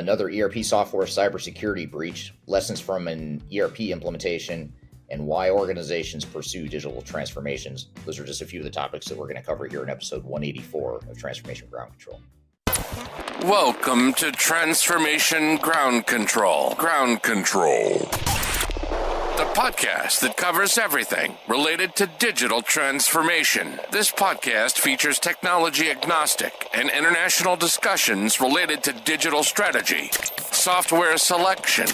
another ERP software cybersecurity breach, lessons from an ERP implementation, and why organizations pursue digital transformations. Those are just a few of the topics that we're going to cover here in episode 184 of Transformation Ground Control. Welcome to Transformation Ground Control. Ground Control. The podcast that covers everything related to digital transformation. This podcast features technology agnostic and international discussions related to digital strategy, software selection,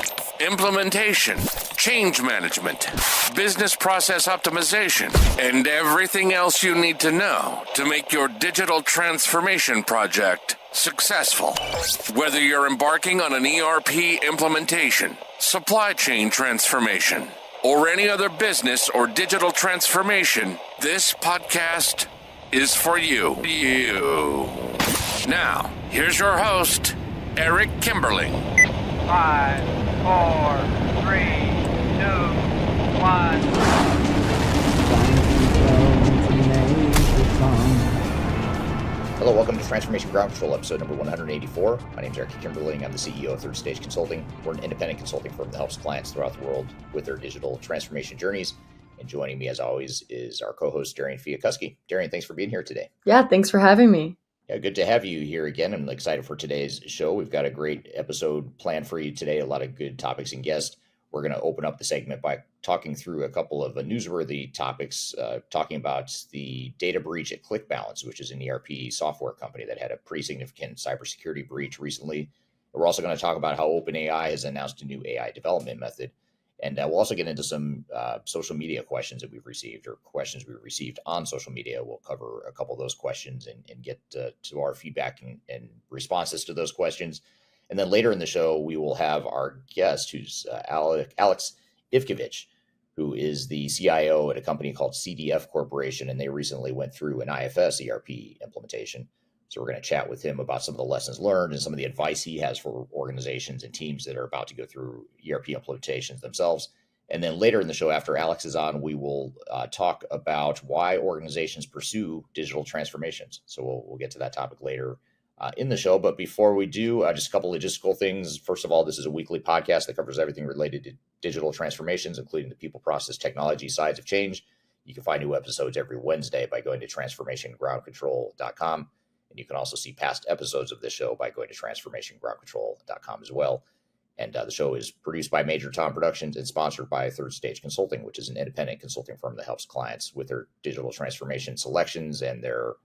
implementation, change management, business process optimization, and everything else you need to know to make your digital transformation project successful. Whether you're embarking on an ERP implementation, supply chain transformation, or any other business or digital transformation, this podcast is for you. Now, here's your host, Eric Kimberling. 5, 4, 3, 2, 1. Hello, welcome to Transformation Ground Control, episode number 184. My name is Eric Kimberling. I'm the CEO of Third Stage Consulting. We're an independent consulting firm that helps clients throughout the world with their digital transformation journeys. And joining me, as always, is our co-host, Darian Chwialkowski. Darian, thanks for being here today. Yeah, thanks for having me. Yeah, good to have you here again. I'm excited for today's show. We've got a great episode planned for you today, a lot of good topics and guests. We're going to open up the segment by talking through a couple of newsworthy topics, talking about the data breach at ClickBalance, which is an ERP software company that had a pretty significant cybersecurity breach recently. We're also going to talk about how OpenAI has announced a new AI development method. And we'll also get into some social media questions that we've received, or questions we've received on social media. We'll cover a couple of those questions and get to our feedback and responses to those questions. And then later in the show, we will have our guest, who's Alex Ivkovich, who is the CIO at a company called CDF Corporation, and they recently went through an IFS ERP implementation. So we're going to chat with him about some of the lessons learned and some of the advice he has for organizations and teams that are about to go through ERP implementations themselves. And then later in the show, after Alex is on, we will talk about why organizations pursue digital transformations. So we'll get to that topic later in the show. But before we do, just a couple logistical things. First of all, this is a weekly podcast that covers everything related to digital transformations, including the people, process, technology sides of change. You can find new episodes every Wednesday by going to transformationgroundcontrol.com. And you can also see past episodes of this show by going to transformationgroundcontrol.com as well. And the show is produced by Major Tom Productions and sponsored by Third Stage Consulting, which is an independent consulting firm that helps clients with their digital transformation selections and their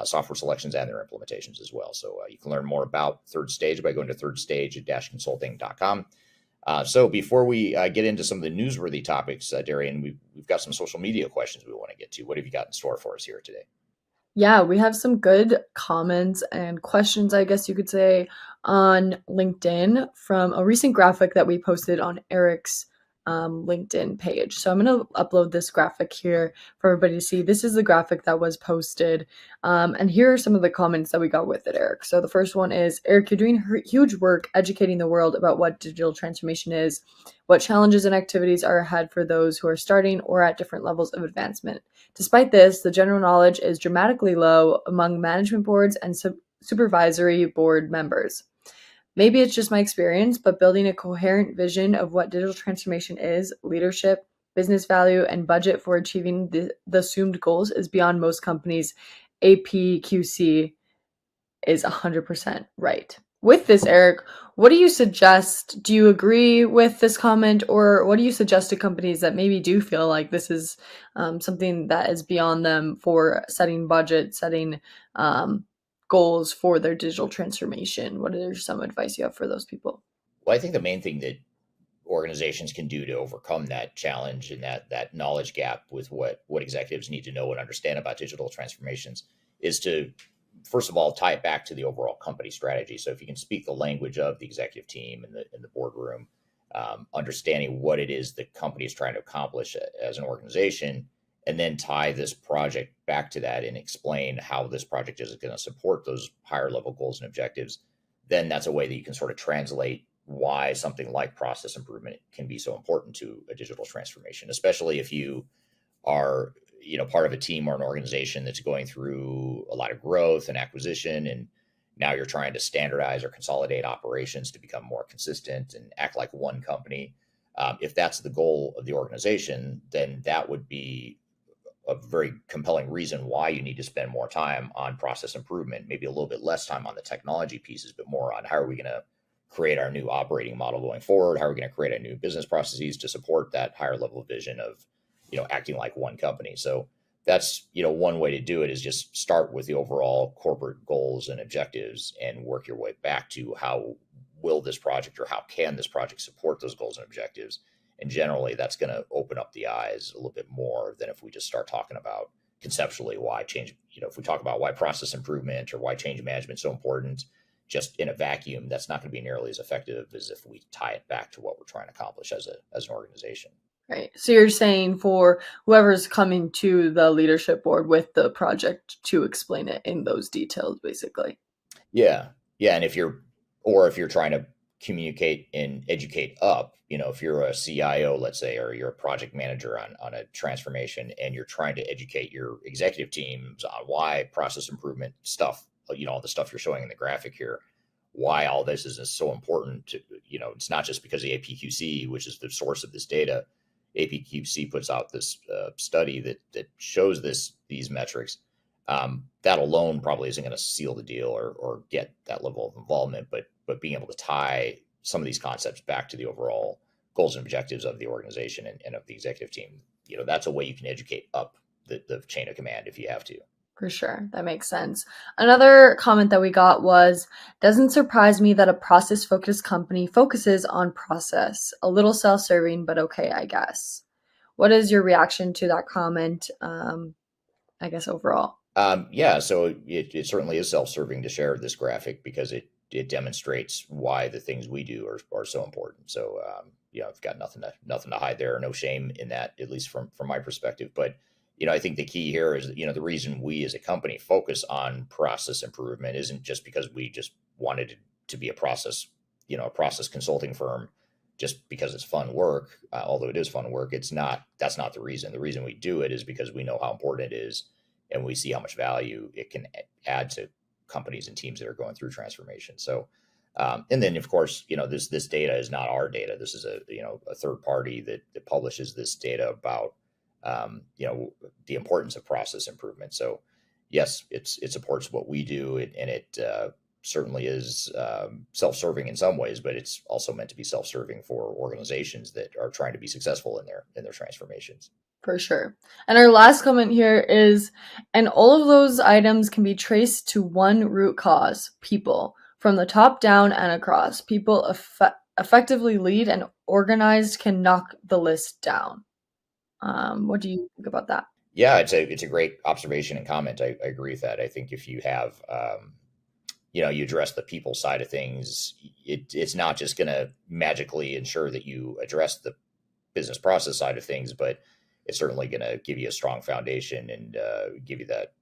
software selections and their implementations as well. So you can learn more about Third Stage by going to thirdstage-consulting.com. So before we get into some of the newsworthy topics, Darian, we've got some social media questions we want to get to. What have you got in store for us here today? Yeah, we have some good comments and questions, I guess you could say, on LinkedIn from a recent graphic that we posted on Eric's LinkedIn page. So I'm going to upload this graphic here for everybody to see. This is the graphic that was posted. And here are some of the comments that we got with it, Eric. So the first one is, Eric, you're doing huge work educating the world about what digital transformation is, what challenges and activities are ahead for those who are starting or at different levels of advancement. Despite this, the general knowledge is dramatically low among management boards and supervisory board members. Maybe it's just my experience, but building a coherent vision of what digital transformation is, leadership, business value, and budget for achieving the assumed goals is beyond most companies. APQC is 100% right. With this, Eric, what do you suggest? Do you agree with this comment, or what do you suggest to companies that maybe do feel like this is something that is beyond them for setting budget, setting goals for their digital transformation? What are some advice you have for those people? Well, I think the main thing that organizations can do to overcome that challenge and that knowledge gap with what executives need to know and understand about digital transformations is to, first of all, tie it back to the overall company strategy. So if you can speak the language of the executive team and the boardroom, understanding what it is the company is trying to accomplish as an organization, and then tie this project back to that and explain how this project is going to support those higher level goals and objectives, then that's a way that you can sort of translate why something like process improvement can be so important to a digital transformation, especially if you are, part of a team or an organization that's going through a lot of growth and acquisition, and Now you're trying to standardize or consolidate operations to become more consistent and act like one company. If that's the goal of the organization, then that would be a very compelling reason why you need to spend more time on process improvement, maybe a little bit less time on the technology pieces, but more on how are we going to create our new operating model going forward? How are we going to create our new business processes to support that higher level vision of, acting like one company? So that's, one way to do it is just start with the overall corporate goals and objectives and work your way back to how will this project or how can this project support those goals and objectives. And generally, that's going to open up the eyes a little bit more than if we just start talking about conceptually why change, if we talk about why process improvement or why change management is so important, just in a vacuum, that's not going to be nearly as effective as if we tie it back to what we're trying to accomplish as an organization. Right. So you're saying for whoever's coming to the leadership board with the project to explain it in those details, basically. Yeah. Yeah. And if you're trying to communicate and educate up, if you're a CIO, let's say, or you're a project manager on a transformation and you're trying to educate your executive teams on why process improvement stuff, all the stuff you're showing in the graphic here, why all this is so important to, it's not just because of the APQC, which is the source of this data. APQC puts out this study that shows these metrics. That alone probably isn't going to seal the deal or get that level of involvement, but being able to tie some of these concepts back to the overall goals and objectives of the organization and of the executive team, that's a way you can educate up the chain of command if you have to. For sure. That makes sense. Another comment that we got was, doesn't surprise me that a process-focused company focuses on process. A little self-serving, but okay, I guess. What is your reaction to that comment, I guess, overall? Yeah, so it certainly is self-serving to share this graphic because it demonstrates why the things we do are so important. So, I've got nothing to hide there, no shame in that, at least from my perspective. But I think the key here is, the reason we as a company focus on process improvement isn't just because we just wanted to be a process consulting firm just because it's fun work, although it is fun work. That's not the reason. The reason we do it is because we know how important it is and we see how much value it can add to companies and teams that are going through transformation. So, and then of course, this data is not our data. This is a third party that publishes this data about, the importance of process improvement. So yes, it supports what we do and it certainly is self-serving in some ways, but it's also meant to be self-serving for organizations that are trying to be successful in their transformations. For sure. And our last comment here is, and all of those items can be traced to one root cause, people, from the top down and across. People effectively lead and organized can knock the list down. What do you think about that? Yeah, it's a great observation and comment. I agree with that. I think if you have, you address the people side of things, it's not just going to magically ensure that you address the business process side of things, but it's certainly going to give you a strong foundation and give you that,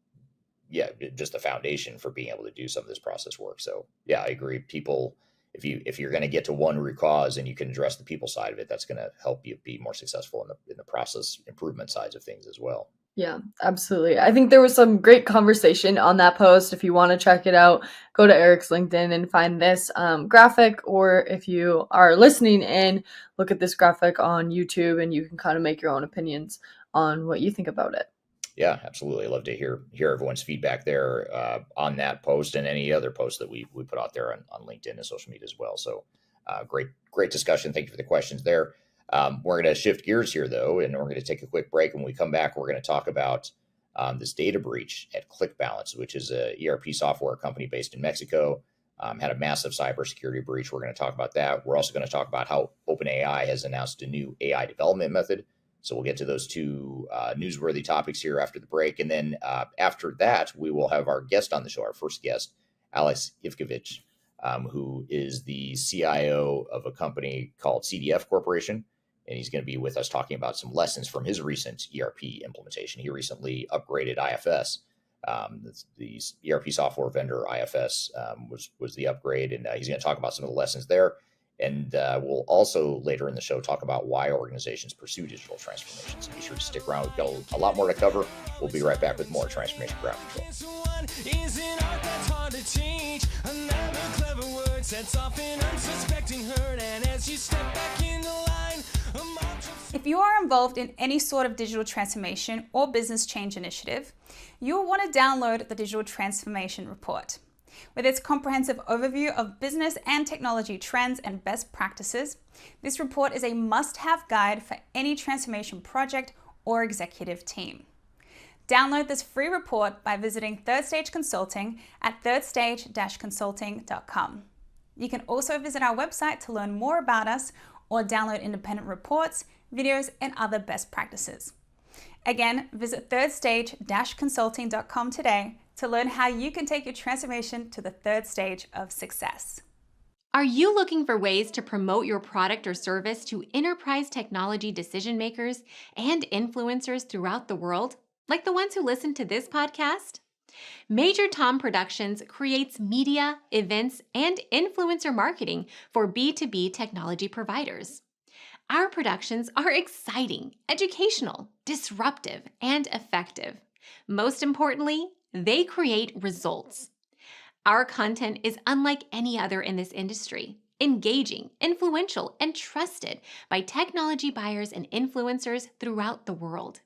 just the foundation for being able to do some of this process work. So yeah, I agree. People, if you're going to get to one root cause and you can address the people side of it, that's going to help you be more successful in the process improvement sides of things as well. Yeah, absolutely. I think there was some great conversation on that post. If you want to check it out, go to Eric's LinkedIn and find this graphic, or if you are listening in, look at this graphic on YouTube and you can kind of make your own opinions on what you think about it. Yeah, absolutely. I love to hear everyone's feedback there on that post and any other posts that we put out there on LinkedIn and social media as well. So great discussion. Thank you for the questions there. We're going to shift gears here, though, and we're going to take a quick break. When we come back, we're going to talk about this data breach at ClickBalance, which is a ERP software company based in Mexico, had a massive cybersecurity breach. We're going to talk about that. We're also going to talk about how OpenAI has announced a new AI development method. So we'll get to those two newsworthy topics here after the break. And then after that, we will have our guest on the show, our first guest, Alex Ivkovich, who is the CIO of a company called CDF Corporation. And he's going to be with us talking about some lessons from his recent ERP implementation. He recently upgraded IFS. The ERP software vendor IFS was the upgrade, and he's going to talk about some of the lessons there. And we'll also later in the show talk about why organizations pursue digital transformation. So be sure to stick around. We've got a lot more to cover. We'll be right back with more Transformation Ground Control. If you are involved in any sort of digital transformation or business change initiative, you will want to download the Digital Transformation Report. With its comprehensive overview of business and technology trends and best practices, this report is a must-have guide for any transformation project or executive team. Download this free report by visiting Third Stage Consulting at thirdstage-consulting.com. You can also visit our website to learn more about us or download independent reports, videos, and other best practices. Again, visit thirdstage-consulting.com today to learn how you can take your transformation to the third stage of success. Are you looking for ways to promote your product or service to enterprise technology decision makers and influencers throughout the world, like the ones who listen to this podcast? Major Tom Productions creates media, events, and influencer marketing for B2B technology providers. Our productions are exciting, educational, disruptive, and effective. Most importantly, they create results. Our content is unlike any other in this industry, engaging, influential, and trusted by technology buyers and influencers throughout the world.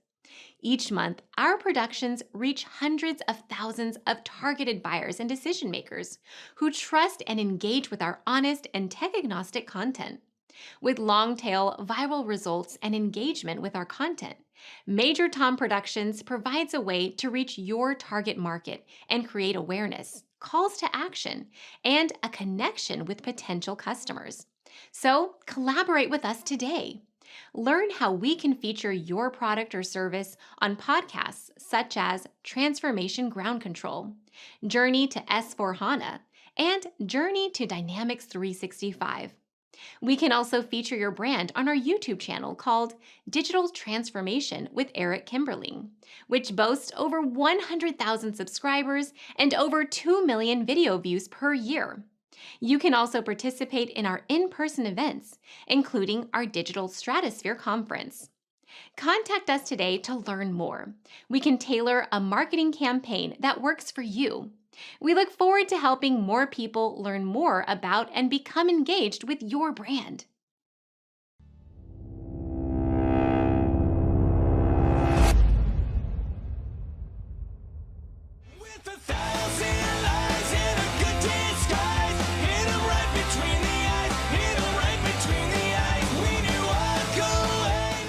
Each month, our productions reach hundreds of thousands of targeted buyers and decision makers who trust and engage with our honest and tech-agnostic content. With long-tail viral results and engagement with our content, Major Tom Productions provides a way to reach your target market and create awareness, calls to action, and a connection with potential customers. So collaborate with us today. Learn how we can feature your product or service on podcasts such as Transformation Ground Control, Journey to S4HANA, and Journey to Dynamics 365. We can also feature your brand on our YouTube channel called Digital Transformation with Eric Kimberling, which boasts over 100,000 subscribers and over 2 million video views per year. You can also participate in our in-person events, including our Digital Stratosphere Conference. Contact us today to learn more. We can tailor a marketing campaign that works for you. We look forward to helping more people learn more about and become engaged with your brand.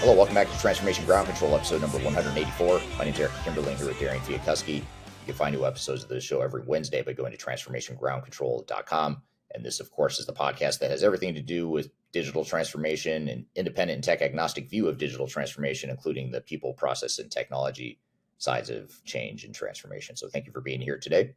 Hello, welcome back to Transformation Ground Control, episode number 184. My name is Eric Kimberling here with Darian Chwialkowski. You can find new episodes of this show every Wednesday by going to transformationgroundcontrol.com. And this, of course, is the podcast that has everything to do with digital transformation and independent and tech-agnostic view of digital transformation, including the people, process, and technology sides of change and transformation. So thank you for being here today.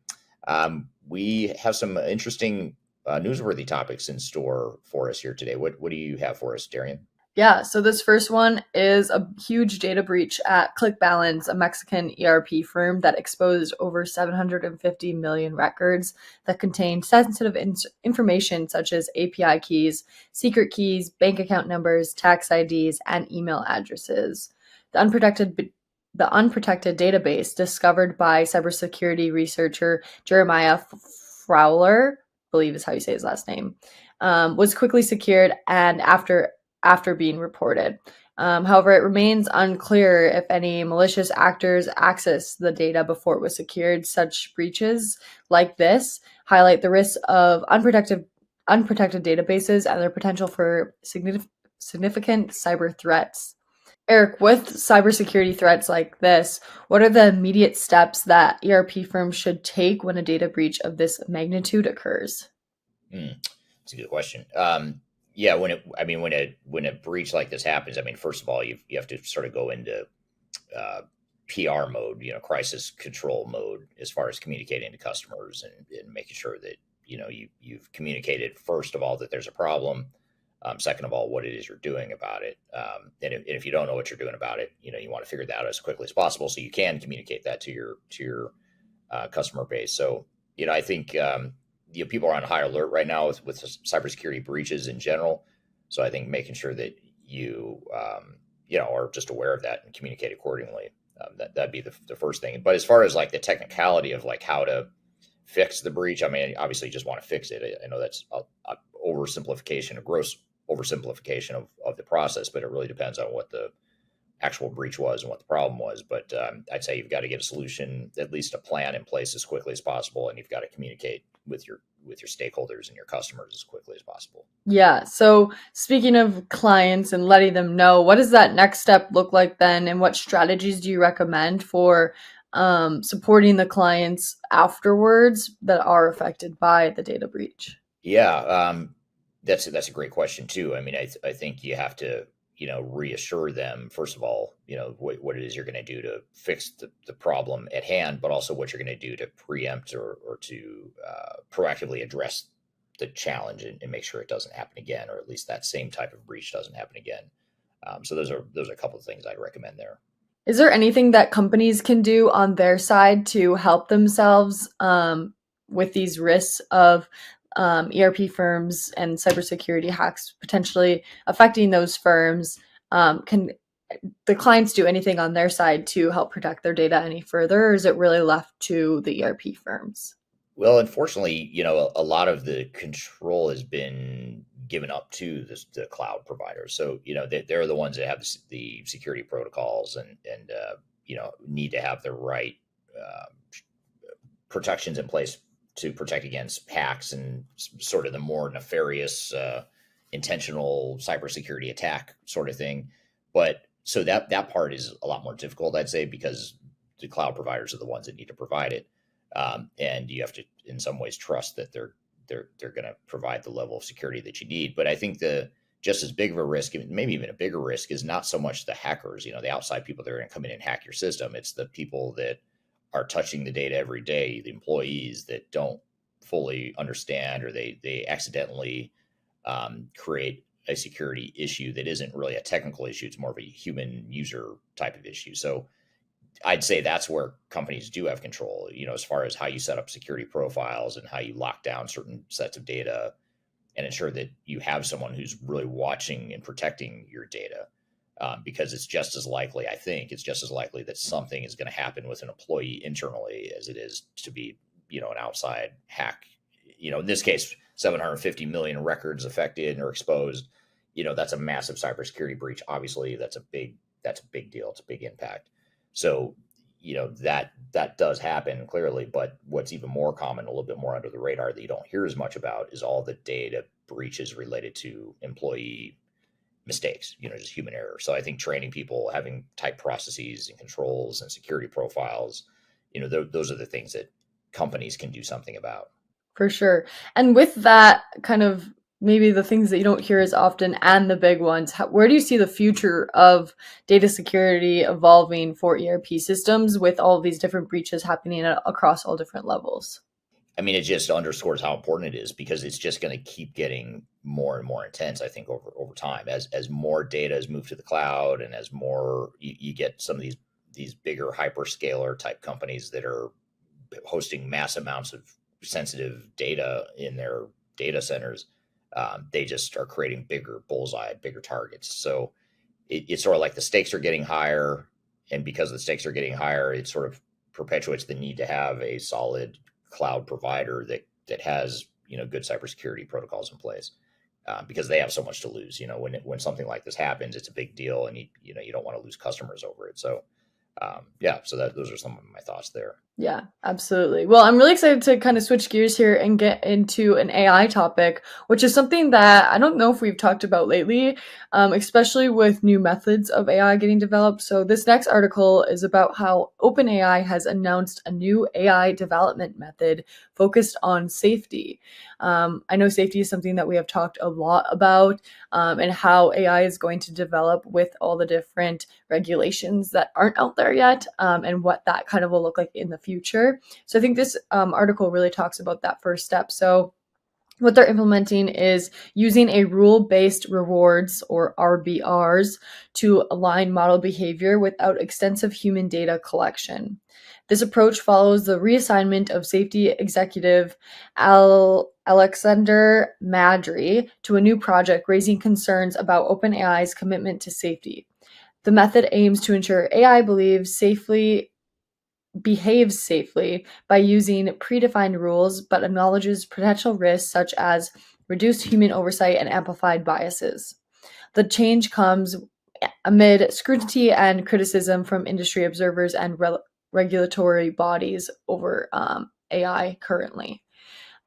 We have some interesting newsworthy topics in store for us here today. What do you have for us, Darian? Yeah, so this first one is a huge data breach at ClickBalance, a Mexican ERP firm that exposed over 750 million records that contained sensitive information such as API keys, secret keys, bank account numbers, tax IDs, and email addresses. The unprotected database, discovered by cybersecurity researcher Jeremiah Fowler, I believe is how you say his last name, was quickly secured and after being reported. However, it remains unclear if any malicious actors accessed the data before it was secured. Such breaches like this highlight the risks of unprotected databases and their potential for significant cyber threats. Eric, with cybersecurity threats like this, what are the immediate steps that ERP firms should take when a data breach of this magnitude occurs? That's a good question. Yeah, when a breach like this happens, first of all, you have to sort of go into PR mode, crisis control mode, as far as communicating to customers and making sure that you've communicated, first of all, that there's a problem. Second of all, what it is you're doing about it. And if you don't know what you're doing about it, you want to figure that out as quickly as possible so you can communicate that to your customer base. So I think people are on high alert right now with cybersecurity breaches in general. So I think making sure that you are just aware of that and communicate accordingly. That'd be the first thing. But as far as like the technicality of like how to fix the breach, I mean, obviously you just want to fix it. I know that's a oversimplification, a gross oversimplification of the process, but it really depends on what the actual breach was and what the problem was. But I'd say you've got to get a solution, at least a plan in place as quickly as possible, and you've got to communicate with your stakeholders and your customers as quickly as possible. Yeah. So speaking of clients and letting them know, what does that next step look like then? And what strategies do you recommend for supporting the clients afterwards that are affected by the data breach? Yeah, that's a great question too. I mean, I think you have to reassure them, first of all, what it is you're going to do to fix the problem at hand, but also what you're going to do to preempt or to proactively address the challenge and make sure it doesn't happen again, or at least that same type of breach doesn't happen again. So those are a couple of things I'd recommend there. Is there anything that companies can do on their side to help themselves with these risks of ERP firms and cybersecurity hacks potentially affecting those firms? Can the clients do anything on their side to help protect their data any further, or is it really left to the ERP firms? Well, unfortunately, a lot of the control has been given up to the cloud providers. So, they're the ones that have the security protocols and need to have the right protections in place to protect against hacks and sort of the more nefarious, intentional cybersecurity attack sort of thing. But so that part is a lot more difficult, I'd say, because the cloud providers are the ones that need to provide it. And you have to, in some ways, trust that they're going to provide the level of security that you need. But I think just as big of a risk, maybe even a bigger risk, is not so much the hackers, the outside people that are going to come in and hack your system. It's the people that are touching the data every day, the employees that don't fully understand, or they accidentally create a security issue that isn't really a technical issue. It's more of a human user type of issue. So I'd say that's where companies do have control, as far as how you set up security profiles and how you lock down certain sets of data and ensure that you have someone who's really watching and protecting your data. Because it's just as likely that something is going to happen with an employee internally as it is to be, an outside hack. In this case, 750 million records affected or exposed. That's a massive cybersecurity breach. Obviously, that's a big deal. It's a big impact. So, that does happen clearly, but what's even more common, a little bit more under the radar that you don't hear as much about, is all the data breaches related to employee mistakes, just human error. So I think training people, having tight processes and controls and security profiles, those are the things that companies can do something about. For sure. And with that kind of maybe the things that you don't hear as often and the big ones, where do you see the future of data security evolving for ERP systems with all of these different breaches happening across all different levels? I mean, it just underscores how important it is, because it's just going to keep getting more and more intense, I think, over time, as more data is moved to the cloud, and as more you get some of these bigger hyperscaler type companies that are hosting mass amounts of sensitive data in their data centers. They just are creating bigger bullseye, bigger targets. So it's sort of like the stakes are getting higher, and because the stakes are getting higher, it sort of perpetuates the need to have a solid cloud provider that has good cybersecurity protocols in place, because they have so much to lose. When something like this happens, it's a big deal, and you don't want to lose customers over it. So so those are some of my thoughts there. Yeah, absolutely. Well, I'm really excited to kind of switch gears here and get into an AI topic, which is something that I don't know if we've talked about lately, especially with new methods of AI getting developed. So this next article is about how OpenAI has announced a new AI development method focused on safety. I know safety is something that we have talked a lot about, and how AI is going to develop with all the different regulations that aren't out there yet, and what that kind of will look like in the future. So I think this article really talks about that first step. So what they're implementing is using a rule-based rewards, or RBRs, to align model behavior without extensive human data collection. This approach follows the reassignment of safety executive Alexander Madry to a new project, raising concerns about OpenAI's commitment to safety. The method aims to ensure AI behaves safely by using predefined rules, but acknowledges potential risks such as reduced human oversight and amplified biases. The change comes amid scrutiny and criticism from industry observers and regulatory bodies over AI currently.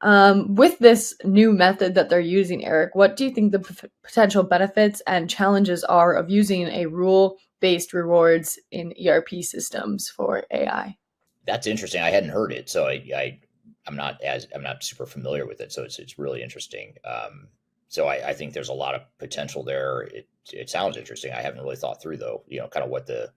With this new method that they're using, Eric, what do you think the potential benefits and challenges are of using a rule-based rewards in ERP systems for AI? That's interesting. I hadn't heard it, so I'm not super familiar with it. So it's really interesting. So I think there's a lot of potential there. It sounds interesting. I haven't really thought through though, kind of what the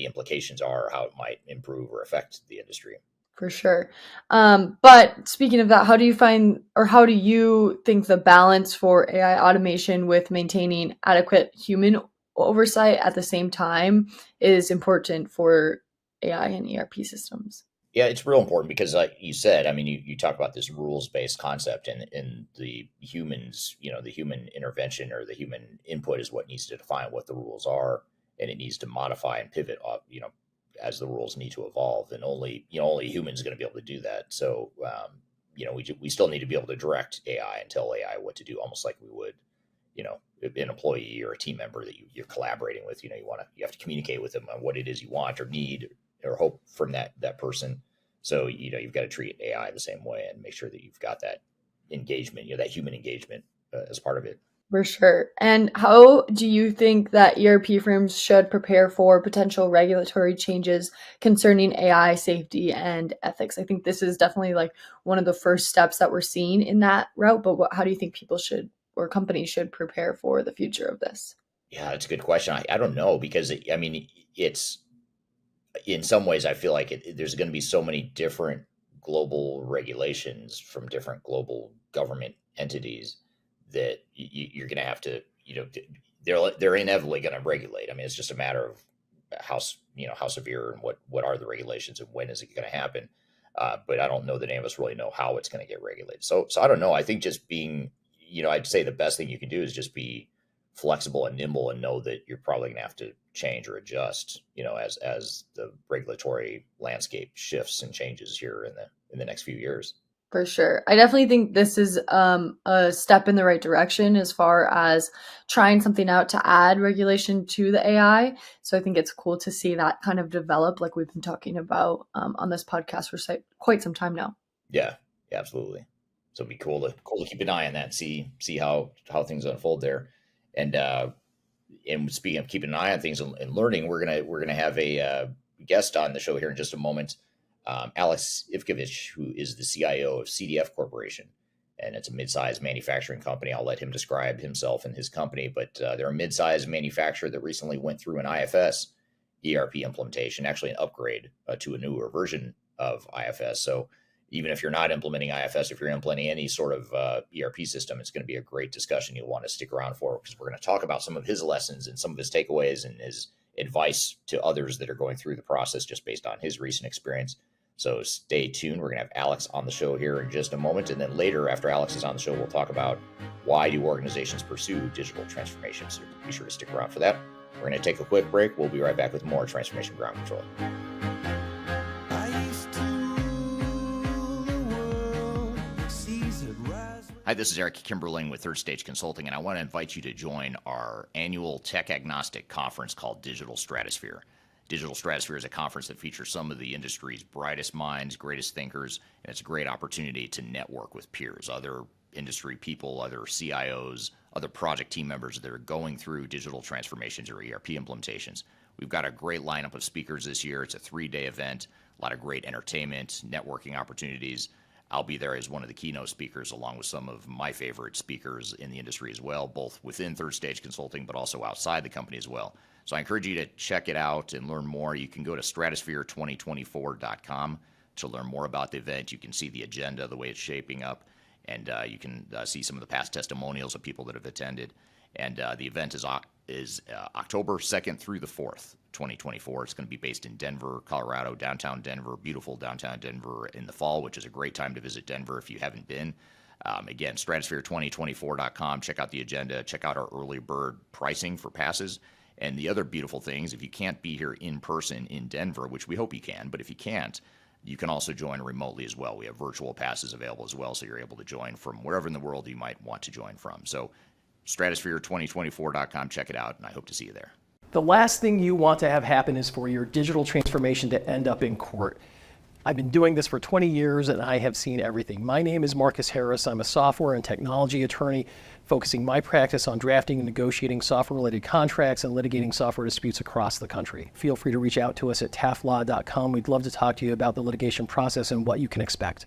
implications are, how it might improve or affect the industry. For sure. But speaking of that, how do you think the balance for AI automation with maintaining adequate human oversight at the same time is important for AI and ERP systems? Yeah, it's real important because, like you said, I mean, you talk about this rules-based concept, and the humans, the human intervention or the human input is what needs to define what the rules are, and it needs to modify and pivot, as the rules need to evolve, and only humans going to be able to do that. So, we still need to be able to direct AI and tell AI what to do, almost like we would, an employee or a team member that you're collaborating with. You have to communicate with them on what it is you want or need or hope from that person. So, you've got to treat AI the same way and make sure that you've got that engagement, that human engagement as part of it. For sure. And how do you think that ERP firms should prepare for potential regulatory changes concerning AI safety and ethics? I think this is definitely like one of the first steps that we're seeing in that route, but how do you think people should, or companies should, prepare for the future of this? Yeah, that's a good question. I don't know because it's in some ways I feel like there's going to be so many different global regulations from different global government entities that you're going to have to, they're inevitably going to regulate. I mean, it's just a matter of how severe and what are the regulations and when is it going to happen. But I don't know that any of us really know how it's going to get regulated. So I don't know. I think just being, I'd say the best thing you can do is just be flexible and nimble and know that you're probably going to have to change or adjust, as the regulatory landscape shifts and changes here in the next few years. For sure. I definitely think this is a step in the right direction as far as trying something out to add regulation to the AI. So I think it's cool to see that kind of develop, like we've been talking about on this podcast for quite some time now. Yeah, absolutely. So it'd be cool to keep an eye on that and see how things unfold there. And speaking of keeping an eye on things and learning, we're gonna have a guest on the show here in just a moment. Alex Ivkovich, who is the CIO of CDF Corporation, and it's a mid-sized manufacturing company. I'll let him describe himself and his company, but they're a mid-sized manufacturer that recently went through an IFS ERP implementation, actually an upgrade to a newer version of IFS. So even if you're not implementing IFS, if you're implementing any sort of ERP system, it's going to be a great discussion you'll want to stick around for, because we're going to talk about some of his lessons and some of his takeaways and his advice to others that are going through the process just based on his recent experience. So stay tuned. We're going to have Alex on the show here in just a moment. And then later, after Alex is on the show, we'll talk about why do organizations pursue digital transformation. So be sure to stick around for that. We're going to take a quick break. We'll be right back with more Transformation Ground Control. Hi, this is Eric Kimberling with Third Stage Consulting, and I want to invite you to join our annual tech agnostic conference called Digital Stratosphere. Digital Stratosphere is a conference that features some of the industry's brightest minds, greatest thinkers, and it's a great opportunity to network with peers, other industry people, other CIOs, other project team members that are going through digital transformations or ERP implementations. We've got a great lineup of speakers this year. It's a 3-day event, a lot of great entertainment, networking opportunities. I'll be there as one of the keynote speakers, along with some of my favorite speakers in the industry as well, both within Third Stage Consulting, but also outside the company as well. So I encourage you to check it out and learn more. You can go to stratosphere2024.com to learn more about the event. You can see the agenda, the way it's shaping up. and you can see some of the past testimonials of people that have attended. And the event is October 2nd through the 4th, 2024. It's going to be based in Denver, Colorado, downtown Denver, beautiful downtown Denver in the fall, which is a great time to visit Denver if you haven't been. Again, stratosphere2024.com. Check out the agenda. Check out our early bird pricing for passes. And the other beautiful things, if you can't be here in person in Denver, which we hope you can, but if you can't, you can also join remotely as well. We have virtual passes available as well, so you're able to join from wherever in the world you might want to join from. So stratosphere2024.com. Check it out, and I hope to see you there. The last thing you want to have happen is for your digital transformation to end up in court. I've been doing this for 20 years, and I have seen everything. My name is Marcus Harris. I'm a software and technology attorney, focusing my practice on drafting and negotiating software-related contracts and litigating software disputes across the country. Feel free to reach out to us at taftlaw.com. We'd love to talk to you about the litigation process and what you can expect.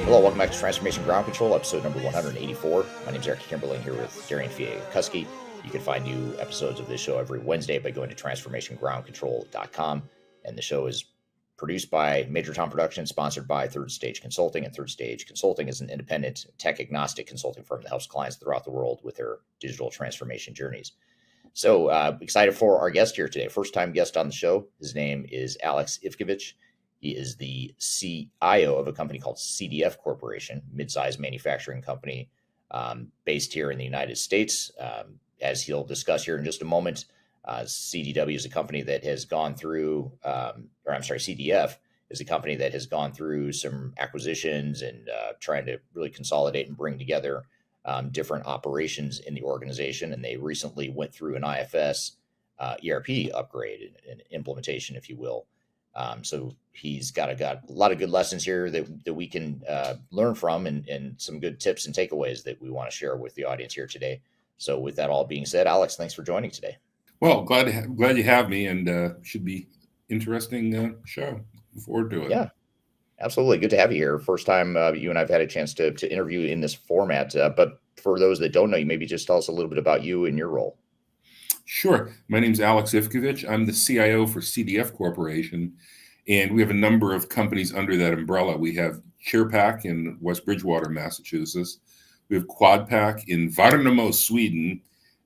Hello, welcome back to Transformation Ground Control, episode number 184. My name is Eric Kimberling here with Darian Chwialkowski. You can find new episodes of this show every Wednesday by going to transformationgroundcontrol.com. And the show is produced by Major Tom Productions, sponsored by Third Stage Consulting. And Third Stage Consulting is an independent, tech-agnostic consulting firm that helps clients throughout the world with their digital transformation journeys. So excited for our guest here today. First-time guest on the show. His name is Alex Ivkovich. He is the CIO of a company called CDF Corporation, mid-sized manufacturing company based here in the United States. As he'll discuss here in just a moment, CDW is a company that has gone through, CDF is a company that has gone through some acquisitions and trying to really consolidate and bring together different operations in the organization. And they recently went through an IFS ERP upgrade and implementation, if you will. So he's got a lot of good lessons here that we can learn from, and some good tips and takeaways that we want to share with the audience here today. So with that all being said, Alex, thanks for joining today. Well, glad you have me, and should be interesting show. Looking forward to it. Yeah, absolutely. Good to have you here. First time you and I've had a chance to interview in this format. But for those that don't know you, maybe just tell us a little bit about you and your role. Sure. My name is Alex Ivkovich. I'm the CIO for CDF Corporation, and we have a number of companies under that umbrella. We have CheerPack in West Bridgewater, Massachusetts. We have QuadPack in Värnamo, Sweden,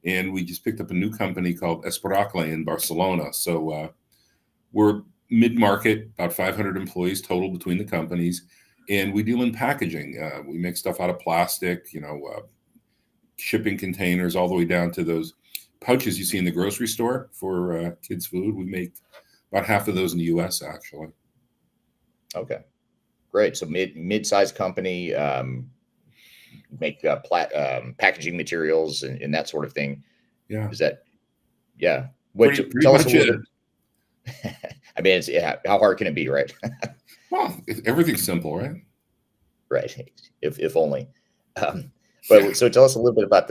and we just picked up a new company called Esperacle in Barcelona. So we're mid-market, about 500 employees total between the companies, and we deal in packaging. We make stuff out of plastic, shipping containers, all the way down to those pouches you see in the grocery store for kids' food. We make about half of those in the U.S. actually. Okay, great. So mid-sized company, make packaging materials and that sort of thing. Yeah. Is that? Yeah. Pretty tell us much a little bit. I mean, how hard can it be, right? Well, everything's simple, right? Right. If only. But so tell us a little bit about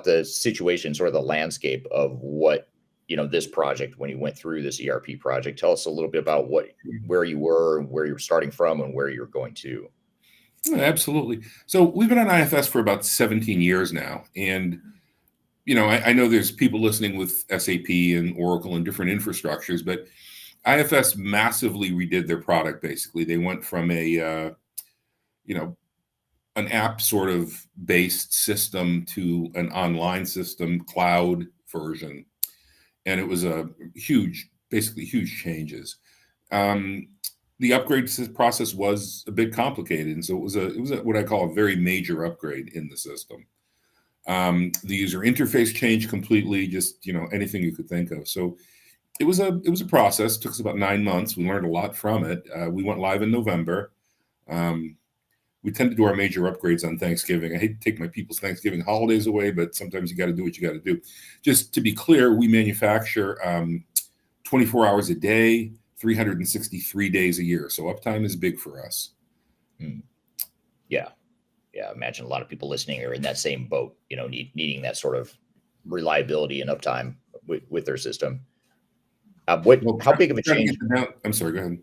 the situation, sort of the landscape of what, this project, when you went through this ERP project. Tell us a little bit about where you were and where you're starting from and where you're going to. Yeah, absolutely. So we've been on IFS for about 17 years now. And, I know there's people listening with SAP and Oracle and different infrastructures, but IFS massively redid their product, basically. They went from an app sort of based system to an online system, cloud version. And it was basically huge changes. The upgrade process was a bit complicated. And so it was what I call a very major upgrade in the system. The user interface changed completely, just, anything you could think of. So it was a process. It took us about 9 months. We learned a lot from it. We went live in November. We tend to do our major upgrades on Thanksgiving. I hate to take my people's Thanksgiving holidays away, but sometimes you got to do what you got to do. Just to be clear, we manufacture 24 hours a day, 363 days a year. So uptime is big for us. Yeah. Yeah. Imagine a lot of people listening are in that same boat, needing that sort of reliability and uptime with their system. How big of a change? I'm sorry, go ahead.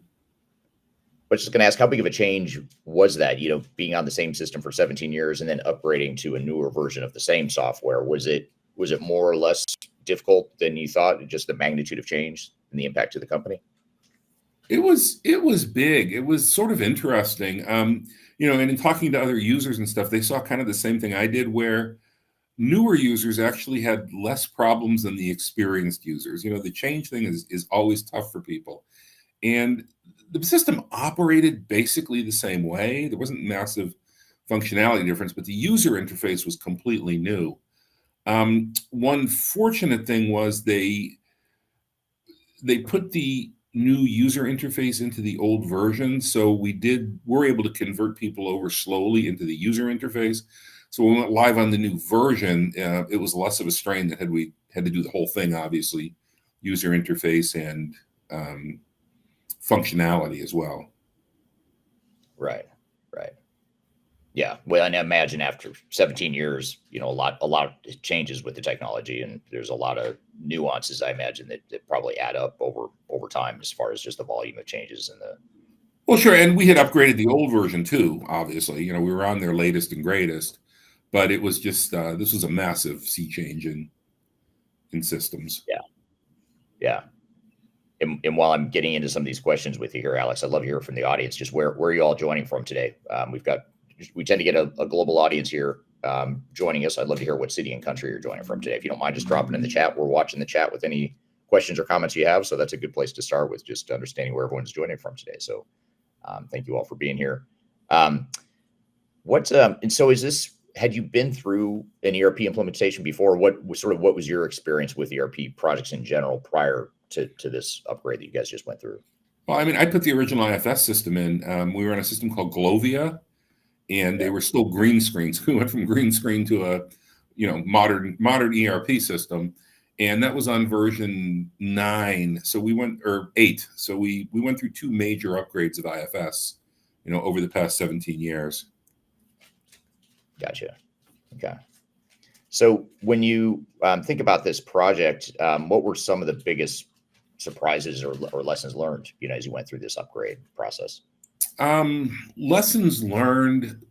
was just going to ask, how big of a change was that, being on the same system for 17 years and then upgrading to a newer version of the same software? Was it more or less difficult than you thought, just the magnitude of change and the impact to the company? It was big. It was sort of interesting. And in talking to other users and stuff, they saw kind of the same thing I did, where newer users actually had less problems than the experienced users. The change thing is always tough for people. And the system operated basically the same way. There wasn't massive functionality difference, but the user interface was completely new. One fortunate thing was they put the new user interface into the old version, so we're able to convert people over slowly into the user interface. So when we went live on the new version, it was less of a strain that we had to do the whole thing, obviously, user interface and functionality as well. Right. Yeah. Well, and I imagine after 17 years, a lot changes with the technology, and there's a lot of nuances, I imagine, that probably add up over time as far as just the volume of changes and the. Well, sure. And we had upgraded the old version too, obviously. We were on their latest and greatest, but it was just, this was a massive sea change in systems. Yeah. And while I'm getting into some of these questions with you here, Alex, I'd love to hear from the audience, just where are you all joining from today? We tend to get a global audience here joining us. I'd love to hear what city and country you're joining from today. If you don't mind just dropping in the chat, we're watching the chat with any questions or comments you have. So that's a good place to start with, just understanding where everyone's joining from today. So thank you all for being here. And so had you been through an ERP implementation before? What was your experience with ERP projects in general prior to this upgrade that you guys just went through? Well, I put the original IFS system in. We were on a system called Glovia, and they were still green screens. We went from green screen to a modern ERP system, and that was on version 9. So we went, or 8. So we went through 2 major upgrades of IFS, over the past 17 years. Gotcha. Okay. So when you think about this project, what were some of the biggest surprises or lessons learned, as you went through this upgrade process? Lessons learned.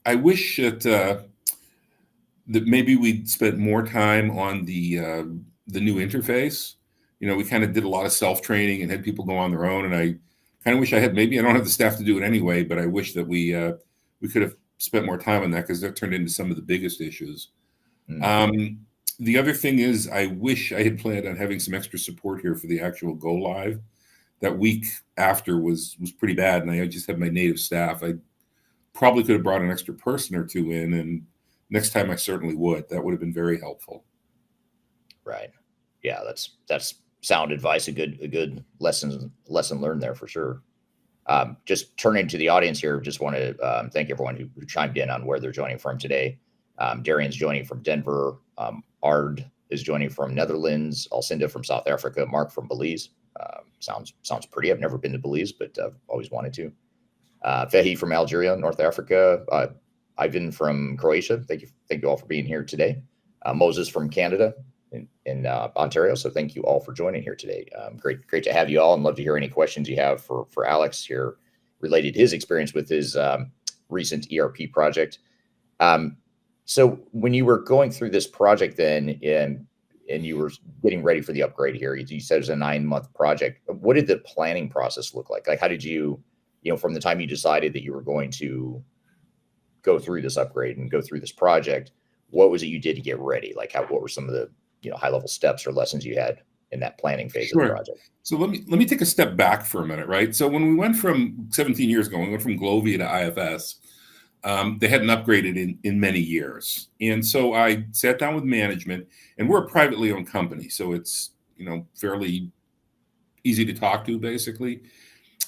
I wish that maybe we'd spent more time on the new interface. We kind of did a lot of self-training and had people go on their own. And I kind of wish maybe I don't have the staff to do it anyway, but I wish that we could have spent more time on that, because that turned into some of the biggest issues. Mm-hmm. The other thing is, I wish I had planned on having some extra support here for the actual go live. That week after was pretty bad, and I just had my native staff. I probably could have brought an extra person or 2 in, and next time I certainly would. That would have been very helpful. Right. Yeah, that's sound advice. A good lesson learned there for sure. Just turning to the audience here, just want to thank everyone who chimed in on where they're joining from today. Darian's joining from Denver. Ard is joining from Netherlands. Alcinda from South Africa. Mark from Belize. Sounds pretty. I've never been to Belize, but I've always wanted to. Fehi from Algeria, North Africa. Ivan from Croatia. Thank you all for being here today. Moses from Canada in Ontario. So thank you all for joining here today. Great to have you all, and love to hear any questions you have for Alex here related to his experience with his recent ERP project. So when you were going through this project then, and you were getting ready for the upgrade here, you said it was a 9-month project. What did the planning process look like? Like, how did you, from the time you decided that you were going to go through this upgrade and go through this project, what was it you did to get ready? Like, what were some of the high level steps or lessons you had in that planning phase of the project? So let me take a step back for a minute, right? So when we went from 17 years ago, we went from Glovia to IFS. They hadn't upgraded in many years. And so I sat down with management, and we're a privately owned company. So it's, fairly easy to talk to, basically.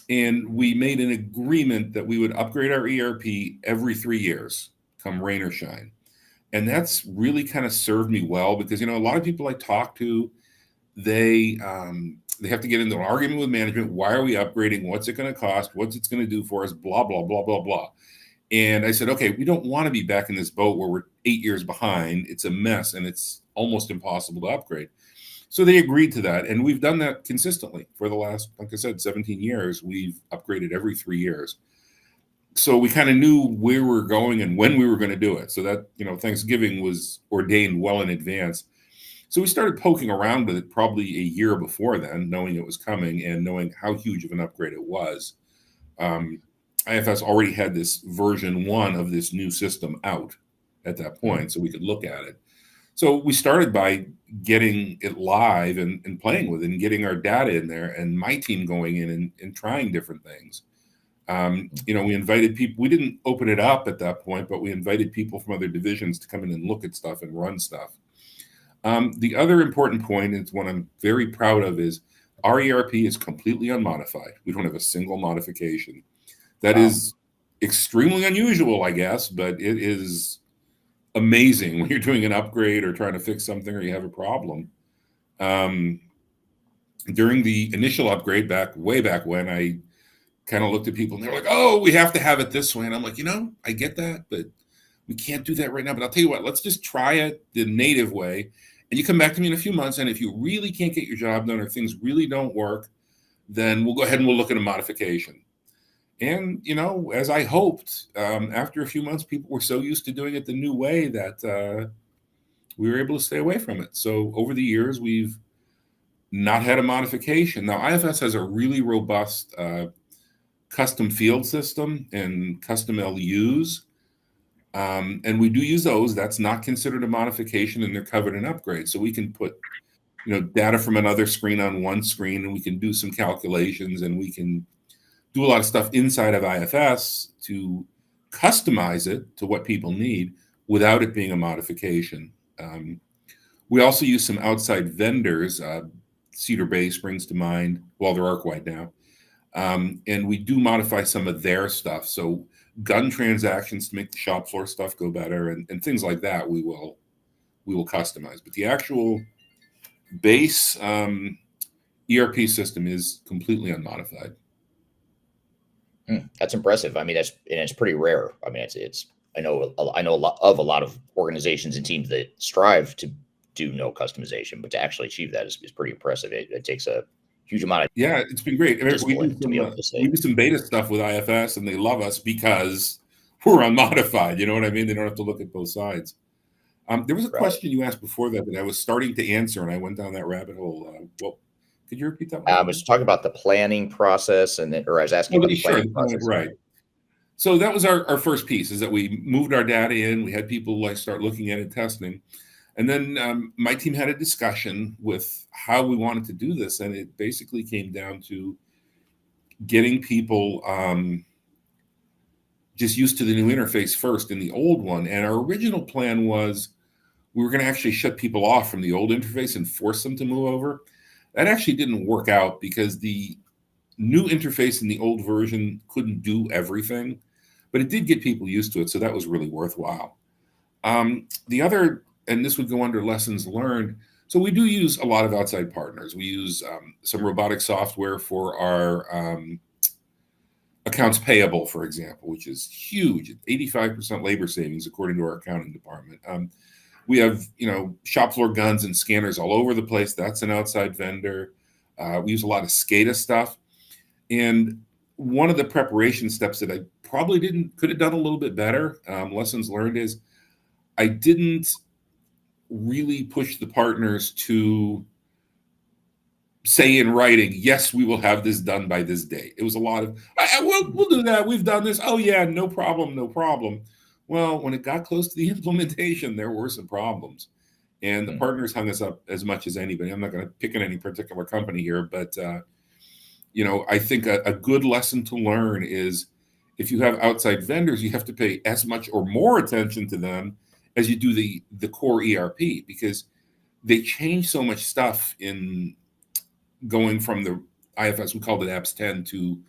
And we made an agreement that we would upgrade our ERP every 3 years, come rain or shine. And that's really kind of served me well, because, a lot of people I talk to, they have to get into an argument with management. Why are we upgrading? What's it going to cost? What's it going to do for us? Blah, blah, blah, blah, blah. And I said, okay, we don't want to be back in this boat where we're 8 years behind. It's a mess, and it's almost impossible to upgrade. So they agreed to that, and we've done that consistently for the last, like I said, 17 years. We've upgraded every 3 years. So we kind of knew where we were going and when we were going to do it. So that, Thanksgiving was ordained well in advance. So we started poking around with it probably a year before then, knowing it was coming and knowing how huge of an upgrade it was. IFS already had this version 1 of this new system out at that point, so we could look at it. So we started by getting it live and playing with it and getting our data in there, and my team going in and trying different things. We invited people. We didn't open it up at that point, but we invited people from other divisions to come in and look at stuff and run stuff. The other important point, and it's one I'm very proud of, is our ERP is completely unmodified. We don't have a single modification. That is extremely unusual, I guess, but it is amazing when you're doing an upgrade or trying to fix something or you have a problem. During the initial upgrade way back when, I kind of looked at people and they're like, oh, we have to have it this way. And I'm like, I get that, but we can't do that right now. But I'll tell you what, let's just try it the native way. And you come back to me in a few months, and if you really can't get your job done or things really don't work, then we'll go ahead and we'll look at a modification. And, as I hoped, after a few months, people were so used to doing it the new way that we were able to stay away from it. So over the years, we've not had a modification. Now, IFS has a really robust custom field system and custom LUs. And we do use those. That's not considered a modification, and they're covered in upgrades. So we can put, data from another screen on one screen, and we can do some calculations, and we can do a lot of stuff inside of IFS to customize it to what people need without it being a modification. We also use some outside vendors. Cedar Bay springs to mind. Well, they're ArcWide now. And we do modify some of their stuff. So gun transactions to make the shop floor stuff go better and things like that we will customize. But the actual base ERP system is completely unmodified. That's impressive. I mean, it's pretty rare. I mean, it's I know a lot of organizations and teams that strive to do no customization, but to actually achieve that is pretty impressive. It takes a huge amount of it's been great. I mean, we do some beta stuff with IFS, and they love us because we're unmodified. You know what I mean? They don't have to look at both sides. There was a question you asked before that I was starting to answer, and I went down that rabbit hole. Could you repeat that? I was talking about the planning process, or I was asking about the planning process. Right. So that was our first piece, is that we moved our data in. We had people start looking at it, testing. And then my team had a discussion with how we wanted to do this. And it basically came down to getting people just used to the new interface first in the old one. And our original plan was we were going to actually shut people off from the old interface and force them to move over. That actually didn't work out because the new interface in the old version couldn't do everything, but it did get people used to it. So that was really worthwhile. The other, and this would go under lessons learned. So we do use a lot of outside partners. We use some robotic software for our accounts payable, for example, which is huge, 85% labor savings, according to our accounting department. We have, shop floor guns and scanners all over the place. That's an outside vendor. We use a lot of SCADA stuff. And one of the preparation steps that I probably could have done a little bit better, lessons learned, is I didn't really push the partners to say in writing, yes, we will have this done by this date. It was a lot of, we'll do that. We've done this. Oh yeah, no problem, no problem. Well, when it got close to the implementation, there were some problems. And the partners hung us up as much as anybody. I'm not going to pick on any particular company here, but I think a good lesson to learn is if you have outside vendors, you have to pay as much or more attention to them as you do the core ERP, because they change so much stuff in going from the IFS, we called it Apps 10, to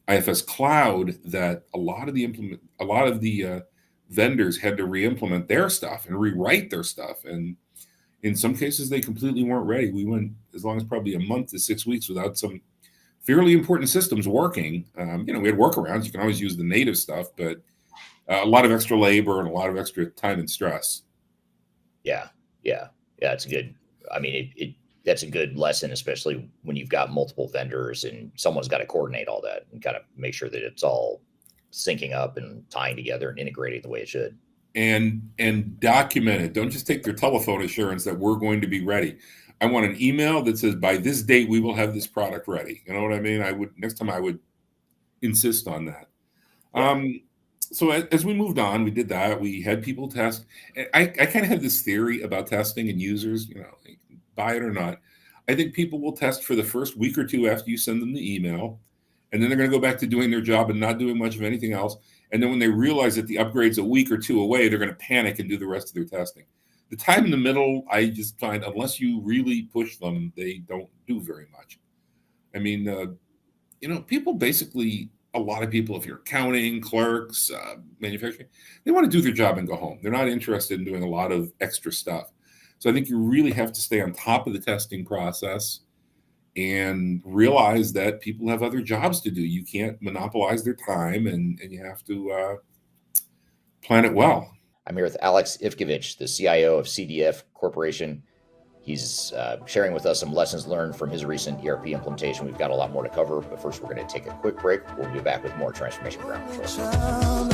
IFS Cloud, that a lot of the vendors had to re-implement their stuff and rewrite their stuff. And in some cases, they completely weren't ready. We went as long as probably a month to 6 weeks without some fairly important systems working. We had workarounds. You can always use the native stuff, but a lot of extra labor and a lot of extra time and stress. Yeah, it's good. I mean, that's a good lesson, especially when you've got multiple vendors and someone's got to coordinate all that and kind of make sure that it's all syncing up and tying together and integrating the way it should. And document it. Don't just take their telephone assurance that we're going to be ready. I want an email that says by this date we will have this product ready. You know what I mean? Next time I would insist on that. Yeah. So as we moved on, we did that. We had people test. I kind of have this theory about testing and users, buy it or not. I think people will test for the first week or two after you send them the email, and then they're going to go back to doing their job and not doing much of anything else. And then when they realize that the upgrade's a week or two away, they're going to panic and do the rest of their testing. The time in the middle, I just find, unless you really push them, they don't do very much. I mean, people basically, a lot of people, if you're accounting, clerks, manufacturing, they want to do their job and go home. They're not interested in doing a lot of extra stuff. So I think you really have to stay on top of the testing process and realize that people have other jobs to do. You can't monopolize their time, and you have to plan it well. I'm here with Alex Ivkovich, the CIO of CDF Corporation. He's sharing with us some lessons learned from his recent ERP implementation. We've got a lot more to cover, but first we're going to take a quick break. We'll be back with more Transformation Ground Control.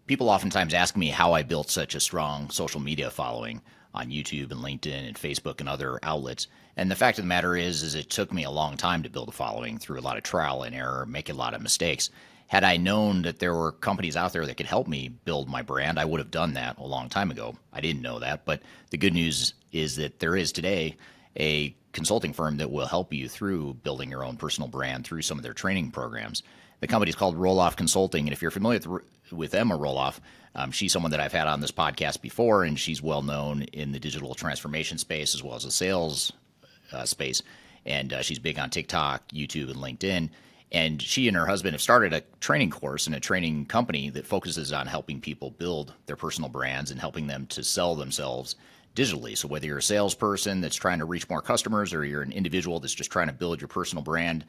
People oftentimes ask me how I built such a strong social media following on YouTube and LinkedIn and Facebook and other outlets. And the fact of the matter is it took me a long time to build a following through a lot of trial and error, making a lot of mistakes. Had I known that there were companies out there that could help me build my brand, I would have done that a long time ago. I didn't know that, but the good news is that there is today a consulting firm that will help you through building your own personal brand through some of their training programs. The company is called Roloff Consulting, and if you're familiar with Emma Roloff, she's someone that I've had on this podcast before, and she's well known in the digital transformation space as well as the sales space, and she's big on TikTok, YouTube, and LinkedIn. And she and her husband have started a training course and a training company that focuses on helping people build their personal brands and helping them to sell themselves digitally. So whether you're a salesperson that's trying to reach more customers or you're an individual that's just trying to build your personal brand,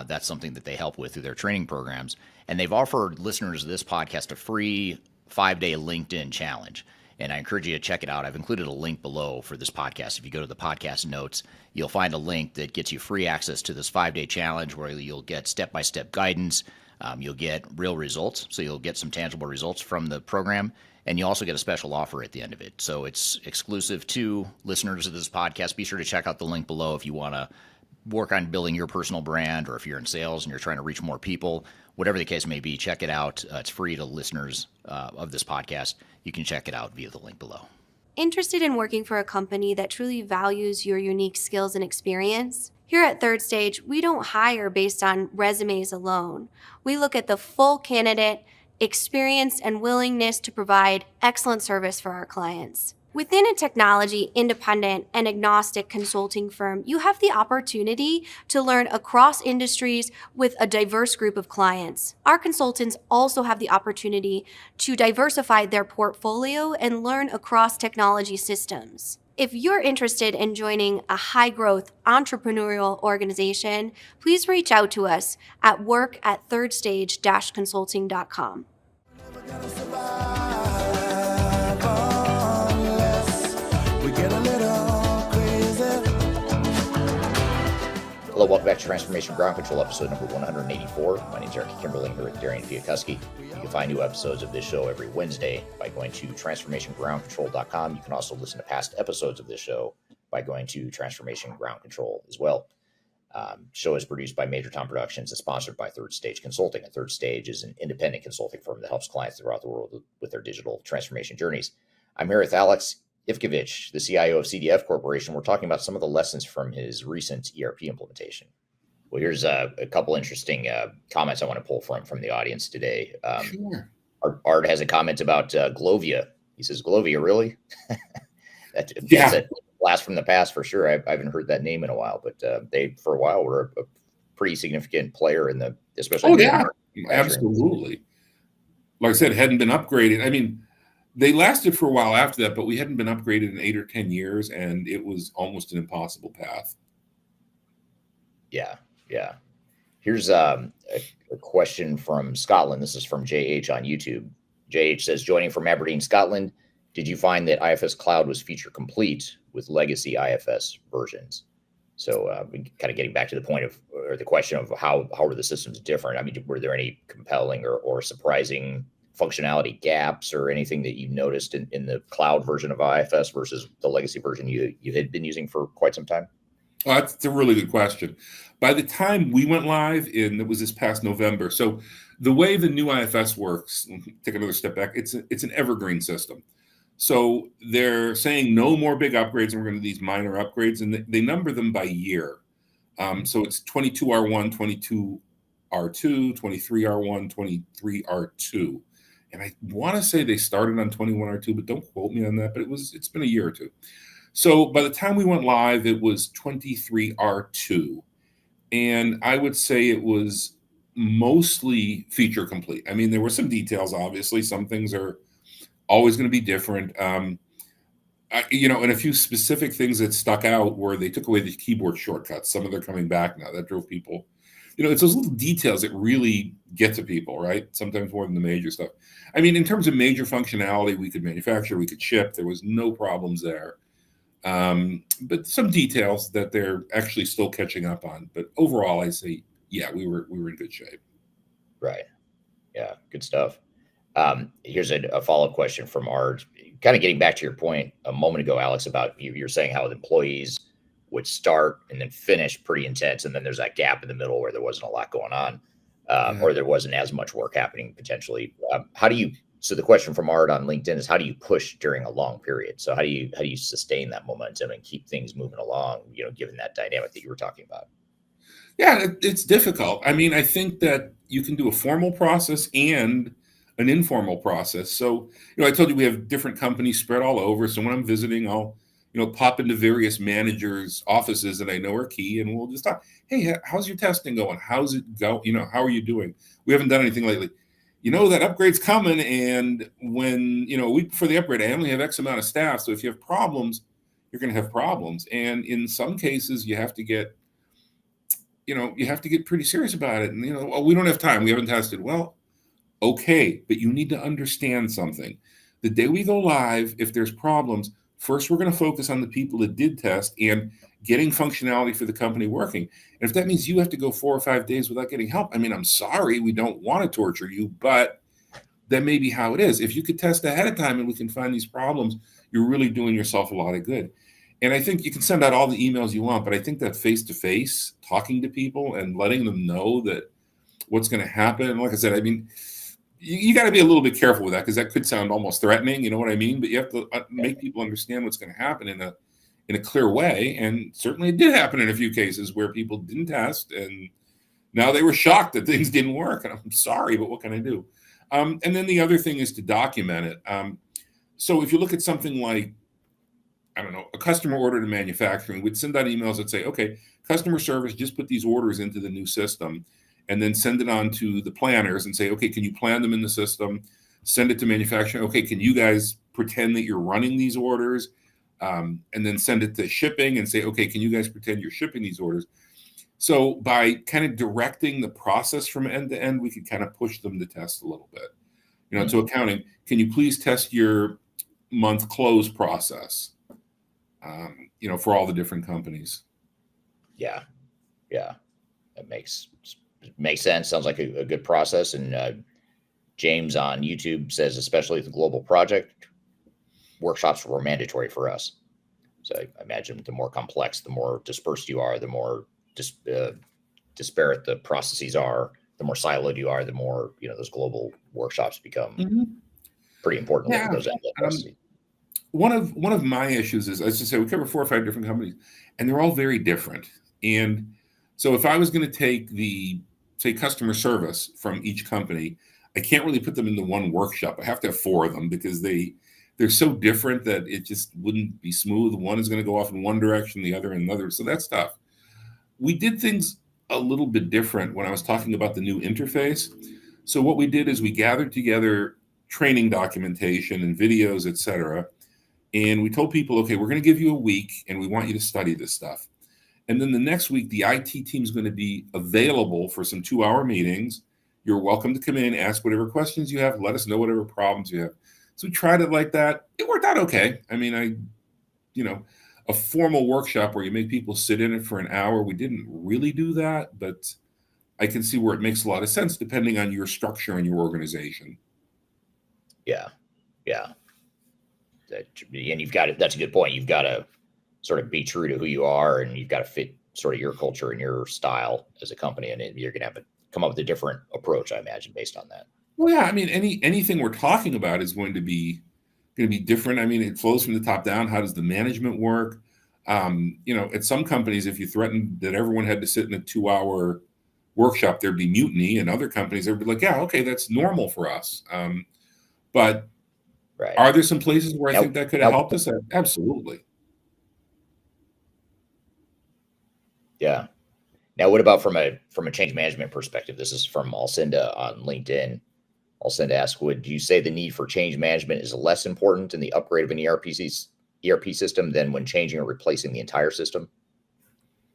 that's something that they help with through their training programs. And they've offered listeners of this podcast a free 5-day LinkedIn challenge. And I encourage you to check it out. I've included a link below for this podcast. If you go to the podcast notes, you'll find a link that gets you free access to this 5-day challenge where you'll get step-by-step guidance. You'll get real results. So you'll get some tangible results from the program. And you also get a special offer at the end of it. So it's exclusive to listeners of this podcast. Be sure to check out the link below if you want to work on building your personal brand, or if you're in sales and you're trying to reach more people. Whatever the case may be, check it out. It's free to listeners of this podcast. You can check it out via the link below. Interested in working for a company that truly values your unique skills and experience? Here at Third Stage, we don't hire based on resumes alone. We look at the full candidate, experience, and willingness to provide excellent service for our clients. Within a technology, independent, and agnostic consulting firm, you have the opportunity to learn across industries with a diverse group of clients. Our consultants also have the opportunity to diversify their portfolio and learn across technology systems. If you're interested in joining a high-growth entrepreneurial organization, please reach out to us at work@thirdstage-consulting.com. Hello, welcome back to Transformation Ground Control, episode number 184. My name is Eric Kimberly, here with Darian Chwialkowski. You can find new episodes of this show every Wednesday by going to transformationgroundcontrol.com. You can also listen to past episodes of this show by going to Transformation Ground Control as well. Show is produced by Major Tom Productions and sponsored by Third Stage Consulting. And Third Stage is an independent consulting firm that helps clients throughout the world with their digital transformation journeys. I'm here with Alex Ivkovich, the CIO of CDF Corporation. We're talking about some of the lessons from his recent ERP implementation. Well, here's a couple interesting comments I want to pull from the audience today. Sure. Art has a comment about Glovia. He says, Glovia, really? That's a blast from the past for sure. I haven't heard that name in a while, but they, for a while, were a pretty significant player in the, especially. Oh, yeah, absolutely. Like I said, hadn't been upgraded. I mean, they lasted for a while after that, but we hadn't been upgraded in 8 or 10 years, and it was almost an impossible path. Yeah. Here's a question from Scotland. This is from JH on YouTube. JH says, joining from Aberdeen, Scotland, did you find that IFS Cloud was feature complete with legacy IFS versions? So kind of getting back to the point of, or the question of how were the systems different? I mean, were there any compelling or surprising functionality gaps or anything that you noticed in the cloud version of IFS versus the legacy version you had been using for quite some time? Well, that's a really good question. By the time we went live, it was this past November. So the way the new IFS works, take another step back, it's an evergreen system. So they're saying no more big upgrades, and we're going to do these minor upgrades, and they number them by year. So it's 22R1, 22R2, 23R1, 23R2. And I want to say they started on 21R2, but don't quote me on that. But it's been a year or two. So by the time we went live, it was 23R2. And I would say it was mostly feature complete. I mean, there were some details, obviously. Some things are always going to be different. And a few specific things that stuck out were they took away the keyboard shortcuts. Some of them are coming back now. That drove people. It's those little details that really get to people, right? Sometimes more than the major stuff. I mean, in terms of major functionality, we could manufacture, we could ship. There was no problems there. But some details that they're actually still catching up on. But overall, I say, yeah, we were in good shape. Right. Yeah, good stuff. Here's a follow-up question from Art. Kind of getting back to your point a moment ago, Alex, about you're saying how the employees would start and then finish pretty intense, and then there's that gap in the middle where there wasn't a lot going on, or there wasn't as much work happening potentially. So the question from Art on LinkedIn is, how do you push during a long period? So how do you sustain that momentum and keep things moving along, given that dynamic that you were talking about? Yeah, it's difficult. I mean, I think that you can do a formal process and an informal process. So, I told you we have different companies spread all over. So when I'm visiting, I'll, pop into various managers' offices that I know are key, and we'll just talk. Hey, how's your testing going? How's it go? How are you doing? We haven't done anything lately. That upgrade's coming, and when, a week before the upgrade, I only have X amount of staff. So if you have problems, you're going to have problems. And in some cases, you have to get pretty serious about it. And, oh, we don't have time. We haven't tested. Well, okay, but you need to understand something. The day we go live, if there's problems, first we're going to focus on the people that did test and getting functionality for the company working. And if that means you have to go 4 or 5 days without getting help, I mean, I'm sorry, we don't want to torture you, but that may be how it is. If you could test ahead of time and we can find these problems, you're really doing yourself a lot of good. And I think you can send out all the emails you want, but I think that face-to-face, talking to people and letting them know that what's going to happen. And like I said, I mean, you got to be a little bit careful with that, because that could sound almost threatening, you know what I mean? But you have to make people understand what's going to happen in a clear way. And certainly it did happen in a few cases where people didn't test, and now they were shocked that things didn't work. And I'm sorry, but what can I do? And then the other thing is to document it. So if you look at something like, I don't know, a customer order to manufacturing, we'd send out emails that say, okay, customer service, just put these orders into the new system, and then send it on to the planners and say, okay, can you plan them in the system? Send it to manufacturing. Okay, can you guys pretend that you're running these orders? And then send it to shipping and say, okay, can you guys pretend you're shipping these orders? So by kind of directing the process from end to end, we could kind of push them to test a little bit. To accounting, can you please test your month close process? For all the different companies. Yeah. That makes sense. Sounds like a good process. And James on YouTube says, especially the global project, workshops were mandatory for us. So I imagine the more complex, the more dispersed you are, the more disparate the processes are, the more siloed you are, the more, those global workshops become pretty important. Yeah. For those processes. One of my issues is, as I say, we cover 4 or 5 different companies, and they're all very different. And so if I was going to take the, say, customer service from each company, I can't really put them into one workshop. I have to have 4 of them, because they're so different that it just wouldn't be smooth. One is going to go off in one direction, the other in another. So that's tough. We did things a little bit different when I was talking about the new interface. So what we did is we gathered together training documentation and videos, et cetera. And we told people, okay, we're going to give you a week and we want you to study this stuff. And then the next week, the IT team is going to be available for some 2-hour meetings. You're welcome to come in, ask whatever questions you have, let us know whatever problems you have. So we tried it like that. It worked out okay. I mean, a formal workshop where you make people sit in it for an hour, we didn't really do that, but I can see where it makes a lot of sense depending on your structure and your organization. Yeah. And you've got to, that's a good point. You've got to sort of be true to who you are, and you've got to fit sort of your culture and your style as a company. And you're going to have to come up with a different approach, I imagine, based on that. Well, yeah, I mean, anything we're talking about is going to be different. I mean, it flows from the top down. How does the management work? At some companies, if you threatened that everyone had to sit in a 2-hour workshop, there'd be mutiny. And other companies, they'd be like, yeah, okay, that's normal for us. But Right. Are there some places where I think that could have helped us? Absolutely. Yeah. Now, what about from a change management perspective? This is from Alcinda on LinkedIn. Alcinda asks, would you say the need for change management is less important in the upgrade of an ERP system than when changing or replacing the entire system?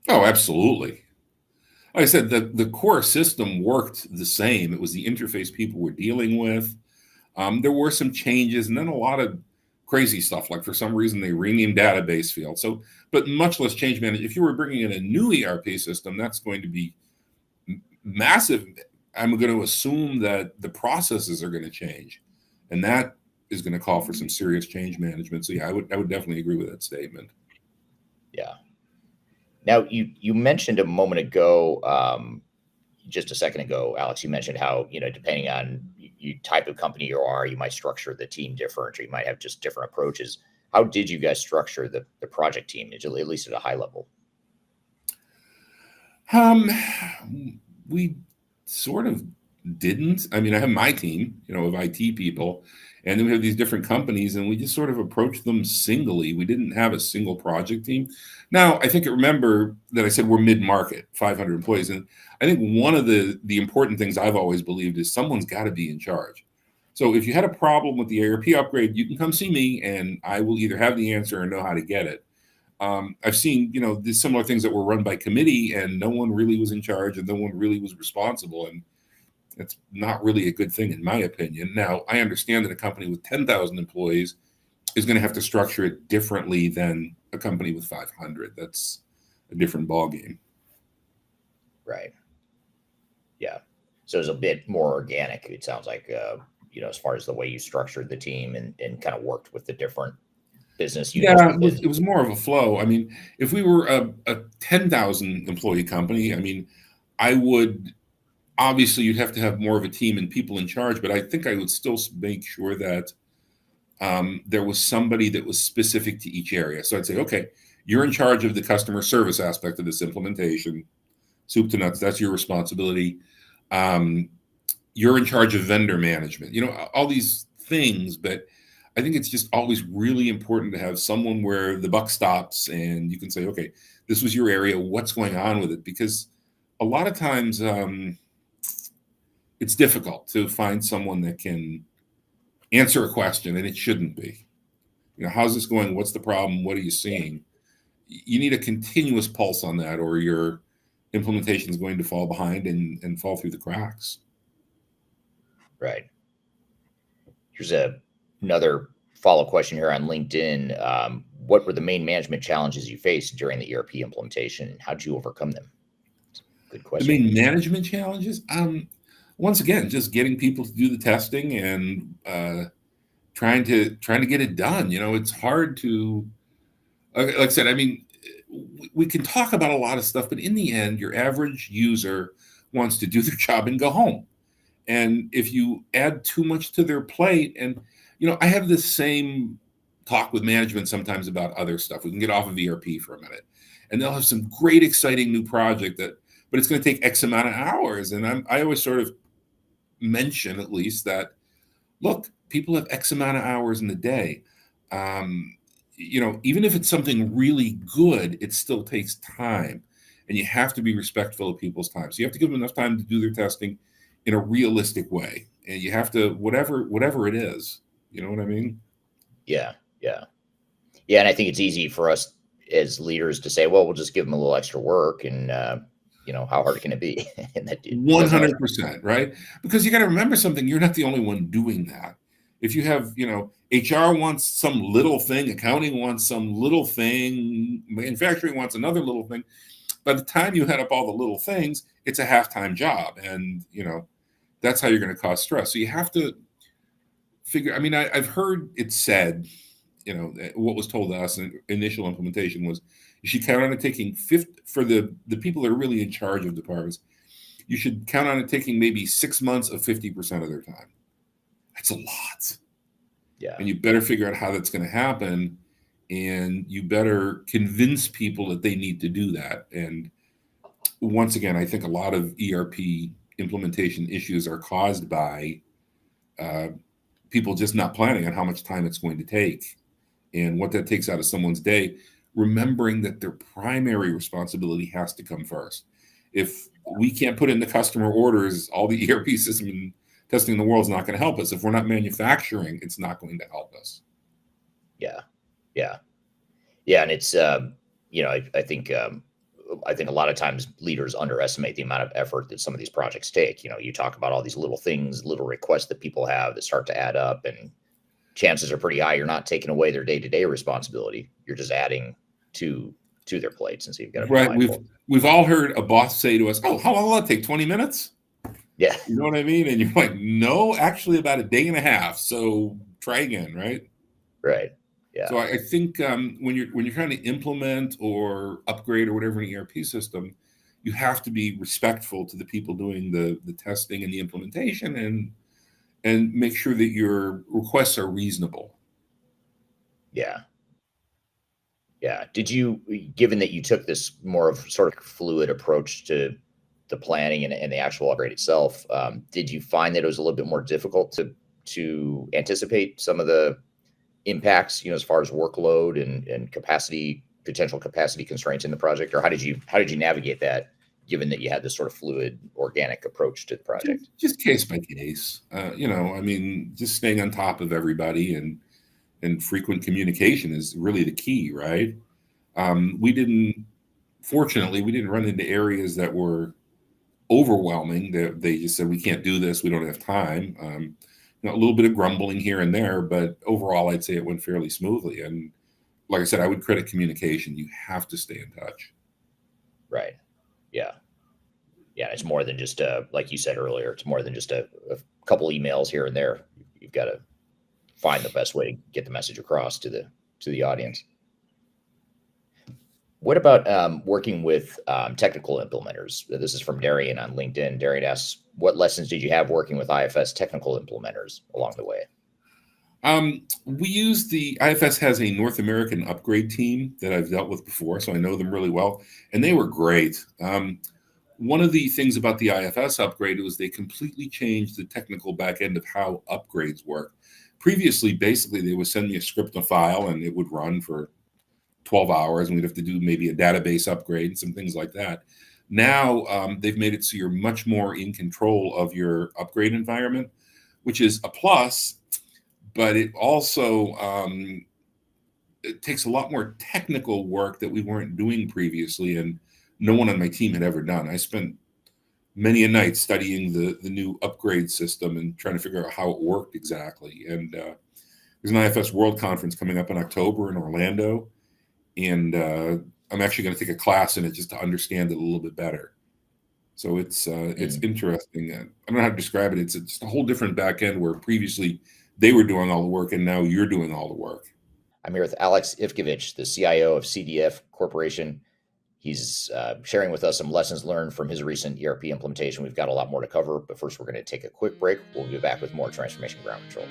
Oh, absolutely. Like I said, the core system worked the same. It was the interface people were dealing with. There were some changes, and then a lot of crazy stuff, like for some reason they renamed database fields. So, but much less change management. If you were bringing in a new ERP system, that's going to be massive. I'm going to assume that the processes are going to change, and that is going to call for some serious change management. So, yeah, I would definitely agree with that statement. Yeah. Now, you mentioned a moment ago, just a second ago, Alex, you mentioned how, depending on you type of company you are, you might structure the team different, or you might have just different approaches. How did you guys structure the project team, at least at a high level? We sort of didn't. I mean, I have my team, of IT people, and then we have these different companies, and we just sort of approached them singly. We didn't have a single project team. Now, I think remember that I said we're mid-market, 500 employees, and I think one of the important things I've always believed is someone's got to be in charge. So if you had a problem with the ERP upgrade, you can come see me, and I will either have the answer or know how to get it. I've seen, these similar things that were run by committee, and no one really was in charge, and no one really was responsible, and it's not really a good thing, in my opinion. Now, I understand that a company with 10,000 employees is going to have to structure it differently than a company with 500. That's a different ballgame. Right. Yeah. So it's a bit more organic, it sounds like, as far as the way you structured the team and kind of worked with the different business units. Yeah, it was more of a flow. I mean, if we were a 10,000 employee company, I mean, I would, obviously you'd have to have more of a team and people in charge, but I think I would still make sure that there was somebody that was specific to each area. So I'd say, okay, you're in charge of the customer service aspect of this implementation, soup to nuts, that's your responsibility. You're in charge of vendor management, all these things, but I think it's just always really important to have someone where the buck stops and you can say, okay, this was your area, what's going on with it? Because a lot of times it's difficult to find someone that can answer a question, and it shouldn't be. How's this going? What's the problem? What are you seeing? You need a continuous pulse on that, or your implementation is going to fall behind and fall through the cracks. Right. Here's another follow-up question here on LinkedIn. What were the main management challenges you faced during the ERP implementation, and how did you overcome them? Good question. The main management challenges? Once again, just getting people to do the testing and trying to get it done. It's hard to, like I said, I mean, we can talk about a lot of stuff, but in the end, your average user wants to do their job and go home. And if you add too much to their plate, and I have the same talk with management sometimes about other stuff. We can get off of ERP for a minute, and they'll have some great, exciting new project but it's going to take X amount of hours. And I always sort of mention, at least, that look, people have X amount of hours in the day. Even if it's something really good, it still takes time, and you have to be respectful of people's time. So you have to give them enough time to do their testing in a realistic way, and you have to whatever it is. You know what I mean? Yeah. And I think it's easy for us as leaders to say, well, we'll just give them a little extra work, and how hard can it be? And that 100%, right? Because you got to remember something. You're not the only one doing that. If you have, HR wants some little thing, accounting wants some little thing, manufacturing wants another little thing. By the time you head up all the little things, it's a half-time job. And, that's how you're going to cause stress. So you have to figure, I've heard it said, what was told to us in initial implementation was you should count on it taking 50, for the people that are really in charge of departments, you should count on it taking maybe 6 months of 50% of their time. That's a lot. Yeah. And you better figure out how that's going to happen. And you better convince people that they need to do that. And once again, I think a lot of ERP implementation issues are caused by people just not planning on how much time it's going to take and what that takes out of someone's day, remembering that their primary responsibility has to come first. If we can't put in the customer orders, all the ERP system testing in the world is not going to help us. If we're not manufacturing, it's not going to help us. Yeah. And it's, I think a lot of times leaders underestimate the amount of effort that some of these projects take. You talk about all these little things, little requests that people have that start to add up, and chances are pretty high you're not taking away their day-to-day responsibility. You're just adding to their plates. And so you've got to be mindful. We've all heard a boss say to us, "Oh, how long will that take? 20 minutes?" Yeah. You know what I mean? And you're like, "No, actually about a day and a half. So try again." Right. Right. Yeah. So I think when you're trying to implement or upgrade or whatever an ERP system, you have to be respectful to the people doing the testing and the implementation, and make sure that your requests are reasonable. Yeah. Did you, given that you took this more of sort of fluid approach to the planning and the actual upgrade itself, did you find that it was a little bit more difficult to anticipate some of the impacts, as far as workload and potential capacity constraints in the project? Or how did you navigate that, given that you had this sort of fluid, organic approach to the project? Just case by case, just staying on top of everybody and frequent communication is really the key, right? Fortunately, we didn't run into areas that were overwhelming. They just said, we can't do this, we don't have time. A little bit of grumbling here and there, but overall, I'd say it went fairly smoothly. And like I said, I would credit communication. You have to stay in touch. Right. Yeah. It's more than just like you said earlier, it's more than just a couple emails here and there. You've got to find the best way to get the message across to the audience. What about working with technical implementers? This is from Darian on LinkedIn. Darian asks, what lessons did you have working with IFS technical implementers along the way? We use IFS has a North American upgrade team that I've dealt with before, so I know them really well, and they were great. One of the things about the IFS upgrade was they completely changed the technical back end of how upgrades work. Previously, basically, they would send me a script, a file, and it would run for 12 hours, and we'd have to do maybe a database upgrade and some things like that. Now, they've made it so you're much more in control of your upgrade environment, which is a plus, but it also it takes a lot more technical work that we weren't doing previously, and no one on my team had ever done. I spent many a night studying the new upgrade system and trying to figure out how it worked exactly. And there's an IFS World Conference coming up in October in Orlando, and I'm actually going to take a class in it just to understand it a little bit better. So it's interesting. I don't know how to describe it. It's just a whole different back end where previously they were doing all the work and now you're doing all the work. I'm here with Alex Ivkovich, the CIO of CDF Corporation. He's sharing with us some lessons learned from his recent ERP implementation. We've got a lot more to cover, but first we're going to take a quick break. We'll be back with more Transformation Ground Control.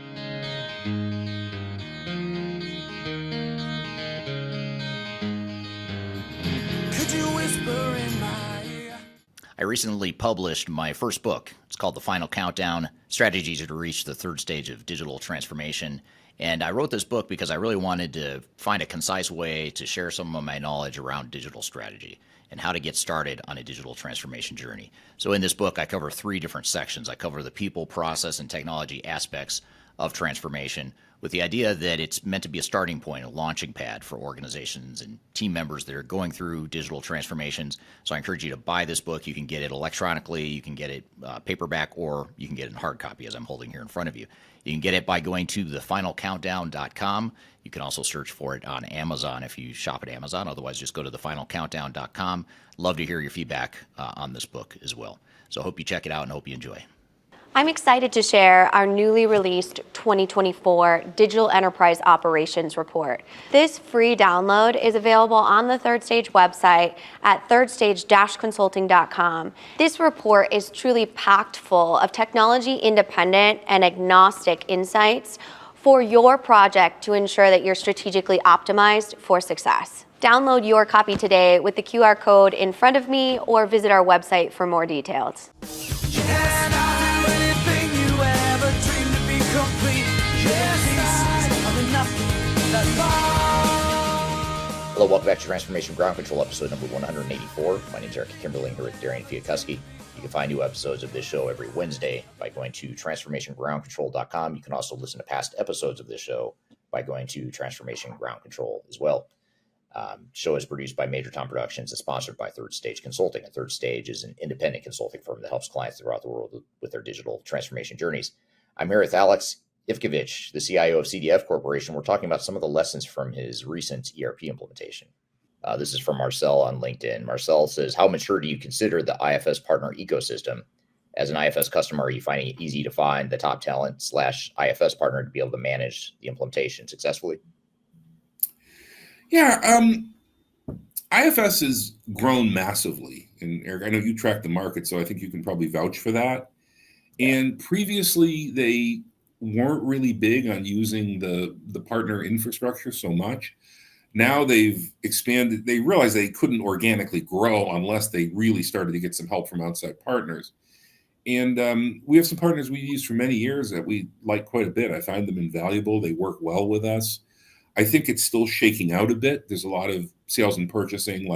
I recently published my first book. It's called The Final Countdown, Strategies to Reach the Third Stage of Digital Transformation. And I wrote this book because I really wanted to find a concise way to share some of my knowledge around digital strategy and how to get started on a digital transformation journey. So in this book, I cover 3 different sections. I cover the people, process, and technology aspects of transformation, with the idea that it's meant to be a starting point, a launching pad for organizations and team members that are going through digital transformations. So I encourage you to buy this book. You can get it electronically, you can get it paperback, or you can get it in hard copy, as I'm holding here in front of you. You can get it by going to thefinalcountdown.com. You can also search for it on Amazon if you shop at Amazon. Otherwise, just go to thefinalcountdown.com. Love to hear your feedback on this book as well. So hope you check it out and hope you enjoy. I'm excited to share our newly released 2024 Digital Enterprise Operations Report. This free download is available on the Third Stage website at thirdstage-consulting.com. This report is truly packed full of technology-independent and agnostic insights for your project to ensure that you're strategically optimized for success. Download your copy today with the QR code in front of me or visit our website for more details. Hello, welcome back to Transformation Ground Control, episode number 184. My name is Eric Kimberly, here with Darian Chwialkowski. You can find new episodes of this show every Wednesday by going to transformationgroundcontrol.com. You can also listen to past episodes of this show by going to Transformation Ground Control as well. Show is produced by Major Tom Productions and sponsored by Third Stage Consulting. And Third Stage is an independent consulting firm that helps clients throughout the world with their digital transformation journeys. I'm here with Alex Ivkovich, the CIO of CDF Corporation. We're talking about some of the lessons from his recent ERP implementation. This is from Marcel on LinkedIn. Marcel says, how mature do you consider the IFS partner ecosystem? As an IFS customer, are you finding it easy to find the top talent / IFS partner to be able to manage the implementation successfully? Yeah, IFS has grown massively. And Eric, I know you track the market, so I think you can probably vouch for that. And previously, they weren't really big on using the partner infrastructure so much. Now they've expanded. They realized they couldn't organically grow unless they really started to get some help from outside partners. And we have some partners we've used for many years that we like quite a bit. I find them invaluable. They work well with us. I think it's still shaking out a bit. There's a lot of sales and purchasing.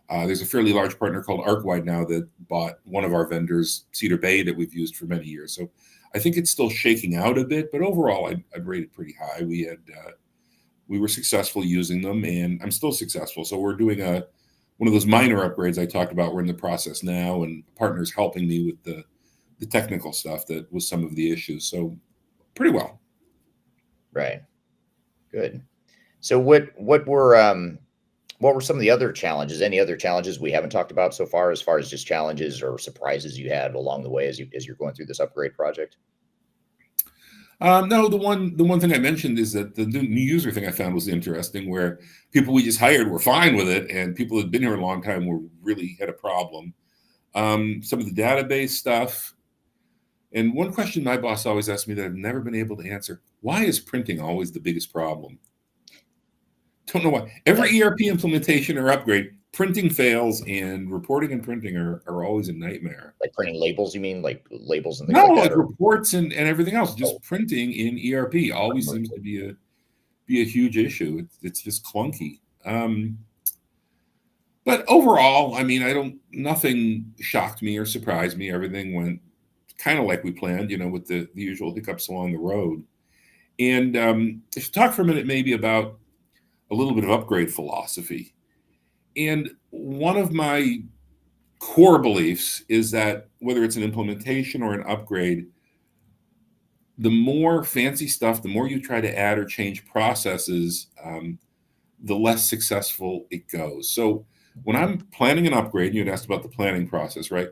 There's a fairly large partner called ArcWide now that bought one of our vendors, Cedar Bay, that we've used for many years. So I think it's still shaking out a bit, but overall, I'd rate it pretty high. We were successful using them, and I'm still successful. So we're doing one of those minor upgrades I talked about. We're in the process now, and partners helping me with the technical stuff that was some of the issues. So pretty well. Right. Good. So what were some of the other challenges? Any other challenges we haven't talked about so far, as just challenges or surprises you had along the way as you're going through this upgrade project? No, the one thing I mentioned is that the new user thing I found was interesting, where people we just hired were fine with it, and people who'd been here a long time really had a problem. Some of the database stuff. And one question my boss always asked me that I've never been able to answer: why is printing always the biggest problem? Don't know why. Every ERP implementation or upgrade, printing fails, and reporting and printing are always a nightmare. Like printing labels, you mean? Like labels and things No, like that? like reports and everything else. Just printing in ERP always seems to be a huge issue. It's just clunky. But overall, I mean, nothing shocked me or surprised me. Everything went kind of like we planned, with the usual hiccups along the road. And I should talk for a minute maybe about a little bit of upgrade philosophy. And one of my core beliefs is that whether it's an implementation or an upgrade, the more fancy stuff, the more you try to add or change processes, the less successful it goes. So when I'm planning an upgrade, you'd asked about the planning process, right?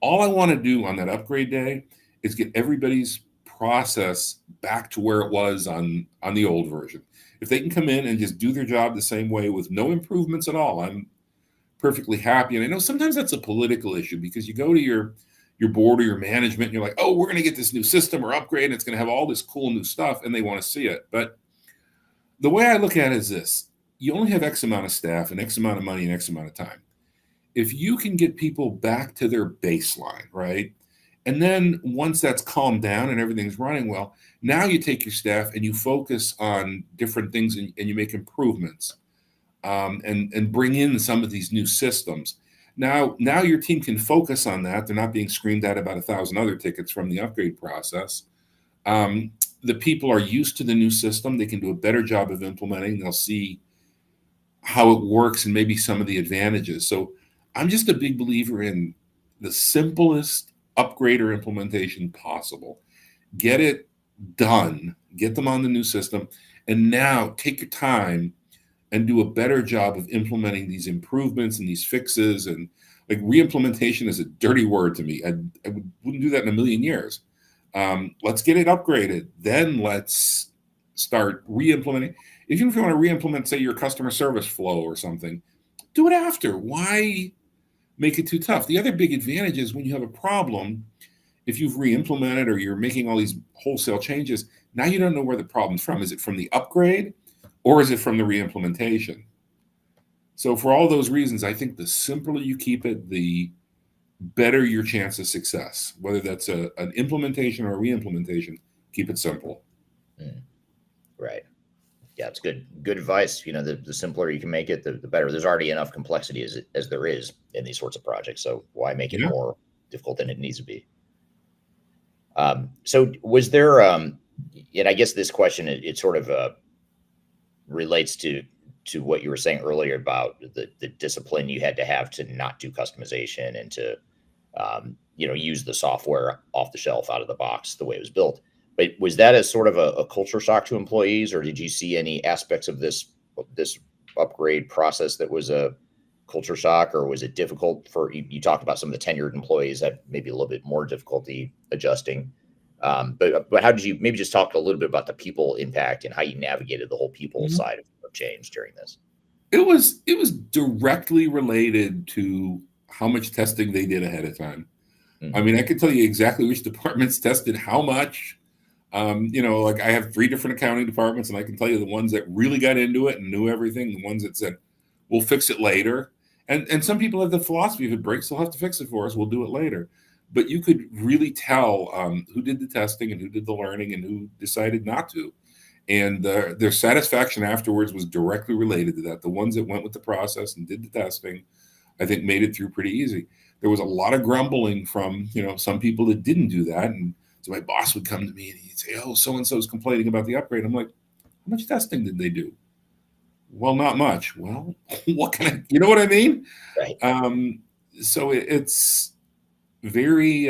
All I want to do on that upgrade day is get everybody's process back to where it was on the old version. If they can come in and just do their job the same way with no improvements at all, I'm perfectly happy. And I know sometimes that's a political issue, because you go to your board or your management and you're like, oh, we're going to get this new system or upgrade, and it's going to have all this cool new stuff, and they want to see it. But the way I look at it is this: you only have X amount of staff and X amount of money and X amount of time. If you can get people back to their baseline, right? And then once that's calmed down and everything's running well, now you take your staff and you focus on different things, and you make improvements and bring in some of these new systems. Now your team can focus on that. They're not being screamed at about 1,000 other tickets from the upgrade process. the people are used to the new system. They can do a better job of implementing. They'll see how it works and maybe some of the advantages. So I'm just a big believer in the simplest upgrade or implementation possible. Get it done, get them on the new system, and now take your time and do a better job of implementing these improvements and these fixes. And like, re-implementation is a dirty word to me. I wouldn't do that in a million years. Let's get it upgraded. Then let's start re-implementing. Even if you want to re-implement, say, your customer service flow or something, do it after. Why make it too tough? The other big advantage is when you have a problem, if you've re-implemented or you're making all these wholesale changes, now you don't know where the problem's from. Is it from the upgrade or is it from the re-implementation? So for all those reasons, I think the simpler you keep it, the better your chance of success. Whether that's an implementation or a re-implementation, keep it simple. Right. Yeah, it's good advice. The simpler you can make it, the better. There's already enough complexity as there is in these sorts of projects. So why make it more difficult than it needs to be? So was there, and I guess this question, it sort of relates to what you were saying earlier about the discipline you had to have to not do customization and to, use the software off the shelf, out of the box, the way it was built. But was that as sort of a culture shock to employees, or did you see any aspects of this upgrade process that was a culture shock, or was it difficult for you? Talked about some of the tenured employees that maybe a little bit more difficulty adjusting. But how did you maybe just talk a little bit about the people impact and how you navigated the whole people side of change during this? It was directly related to how much testing they did ahead of time. I mean, I could tell you exactly which departments tested how much. Like, I have 3 different accounting departments, and I can tell you the ones that really got into it and knew everything, the ones that said, we'll fix it later. And some people have the philosophy, if it breaks, they'll have to fix it for us. We'll do it later. But you could really tell who did the testing and who did the learning and who decided not to. And their satisfaction afterwards was directly related to that. The ones that went with the process and did the testing, I think, made it through pretty easy. There was a lot of grumbling from, some people that didn't do that. And so my boss would come to me and he'd say, oh, so-and-so is complaining about the upgrade. I'm like, how much testing did they do? Well, not much. Well, what can you know what I mean? Right. So it's very,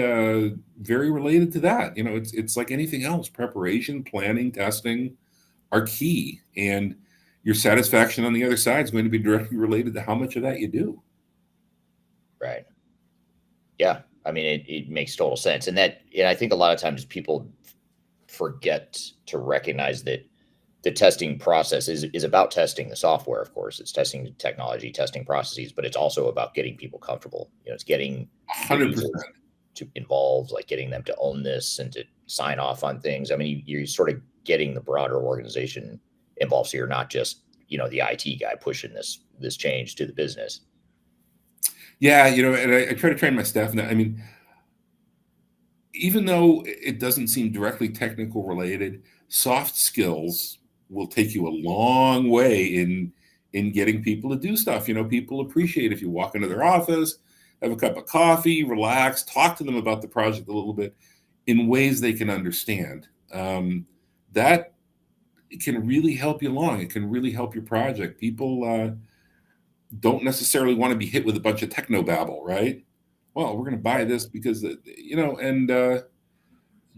very related to that. It's like anything else. Preparation, planning, testing are key. And your satisfaction on the other side is going to be directly related to how much of that you do. Right. Yeah. I mean, it makes total sense. And I think a lot of times people forget to recognize that the testing process is about testing the software. Of course, it's testing the technology, testing processes, but it's also about getting people comfortable. It's getting 100% to involve, like getting them to own this and to sign off on things. I mean, you're sort of getting the broader organization involved. So you're not just, the IT guy pushing this change to the business. Yeah, and I try to train my staff now. I mean, even though it doesn't seem directly technical related, soft skills will take you a long way in getting people to do stuff. People appreciate if you walk into their office, have a cup of coffee, relax, talk to them about the project a little bit in ways they can understand. That can really help you along. It can really help your project. People don't necessarily want to be hit with a bunch of technobabble, right? Well, we're going to buy this because, and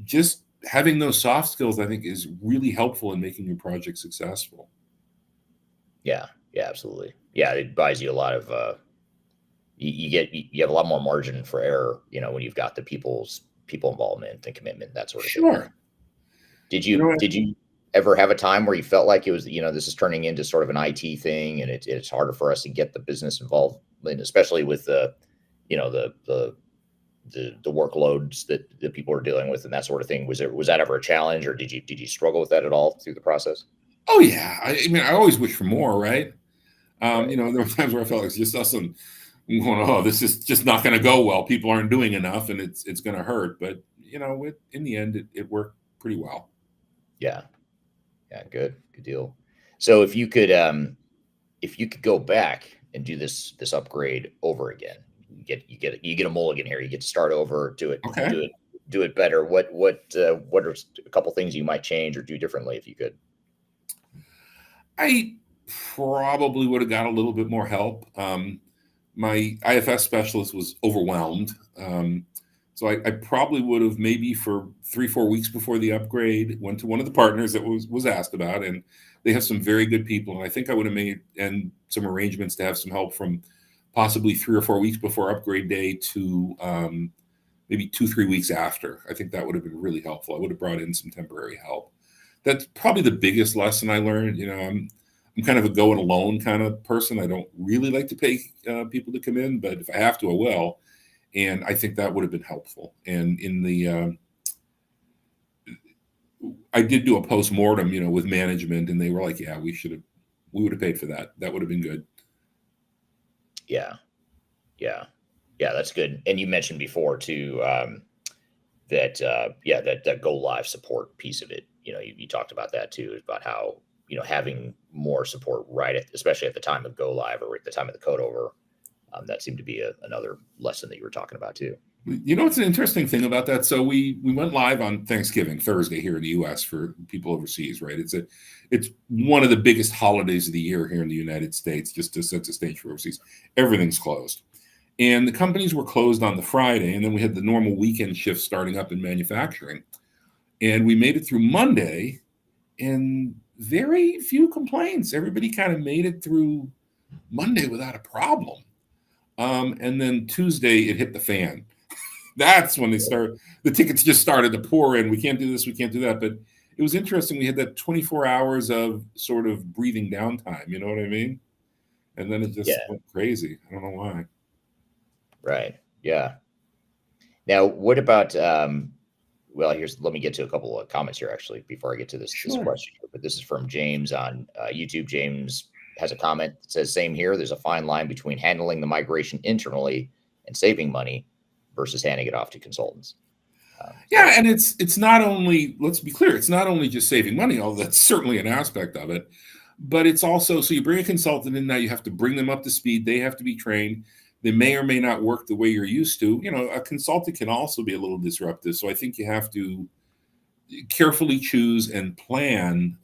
just having those soft skills, I think, is really helpful in making your project successful. Yeah, absolutely. Yeah, it buys you a lot of, you have a lot more margin for error, when you've got the people involvement and commitment, that sort of thing. Sure. Did you ever have a time where you felt like it was, this is turning into sort of an IT thing and it's harder for us to get the business involved, and especially with the workloads that people are dealing with and that sort of thing? Was that ever a challenge, or did you struggle with that at all through the process? Oh yeah. I mean, I always wish for more, right? Right. There were times where I felt like it's just us and going, oh, this is just not going to go well. People aren't doing enough and it's going to hurt. But, in the end, it worked pretty well. Yeah. Yeah. Good deal. So if you could go back and do this upgrade over again, you get a mulligan here. You get to start over, do it. Okay. Do it do it better, what are a couple things you might change or do differently if you could? I probably would have got a little bit more help. My IFS specialist was overwhelmed. So I probably would have, maybe for 3-4 weeks before the upgrade, went to one of the partners that was asked about, and they have some very good people. And I think I would have made some arrangements to have some help from possibly 3 or 4 weeks before upgrade day to maybe 2-3 weeks after. I think that would have been really helpful. I would have brought in some temporary help. That's probably the biggest lesson I learned. I'm kind of a go it alone kind of person. I don't really like to pay people to come in, but if I have to, I will. And I think that would have been helpful. And in the I did do a post-mortem, with management, and they were like, yeah, we would have paid for that. That would have been good. Yeah. That's good. And you mentioned before too, that go live support piece of it. You talked about that too, about how, having more support especially at the time of go live or at the time of the code over. That seemed to be another lesson that you were talking about too. It's an interesting thing about that. So we went live on Thanksgiving Thursday here in the U.S. for people overseas, right? It's one of the biggest holidays of the year here in the United States, just to set the stage for overseas. Everything's closed. And the companies were closed on the Friday, and then we had the normal weekend shift starting up in manufacturing. And we made it through Monday, and very few complaints. Everybody kind of made it through Monday without a problem. And then Tuesday, it hit the fan. That's when the tickets just started to pour in. We can't do this, we can't do that. But it was interesting. We had that 24 hours of sort of breathing downtime. You know what I mean? And then it just went crazy. I don't know why. Right. Yeah. Now, what about, let me get to a couple of comments here, actually, before I get to this question. But this is from James on YouTube. James has a comment that says, same here. There's a fine line between handling the migration internally and saving money versus handing it off to consultants. And it's not only, let's be clear, it's not only just saving money, although that's certainly an aspect of it, but it's also, so you bring a consultant in, now you have to bring them up to speed. They have to be trained. They may or may not work the way you're used to. A consultant can also be a little disruptive. So I think you have to carefully choose and plan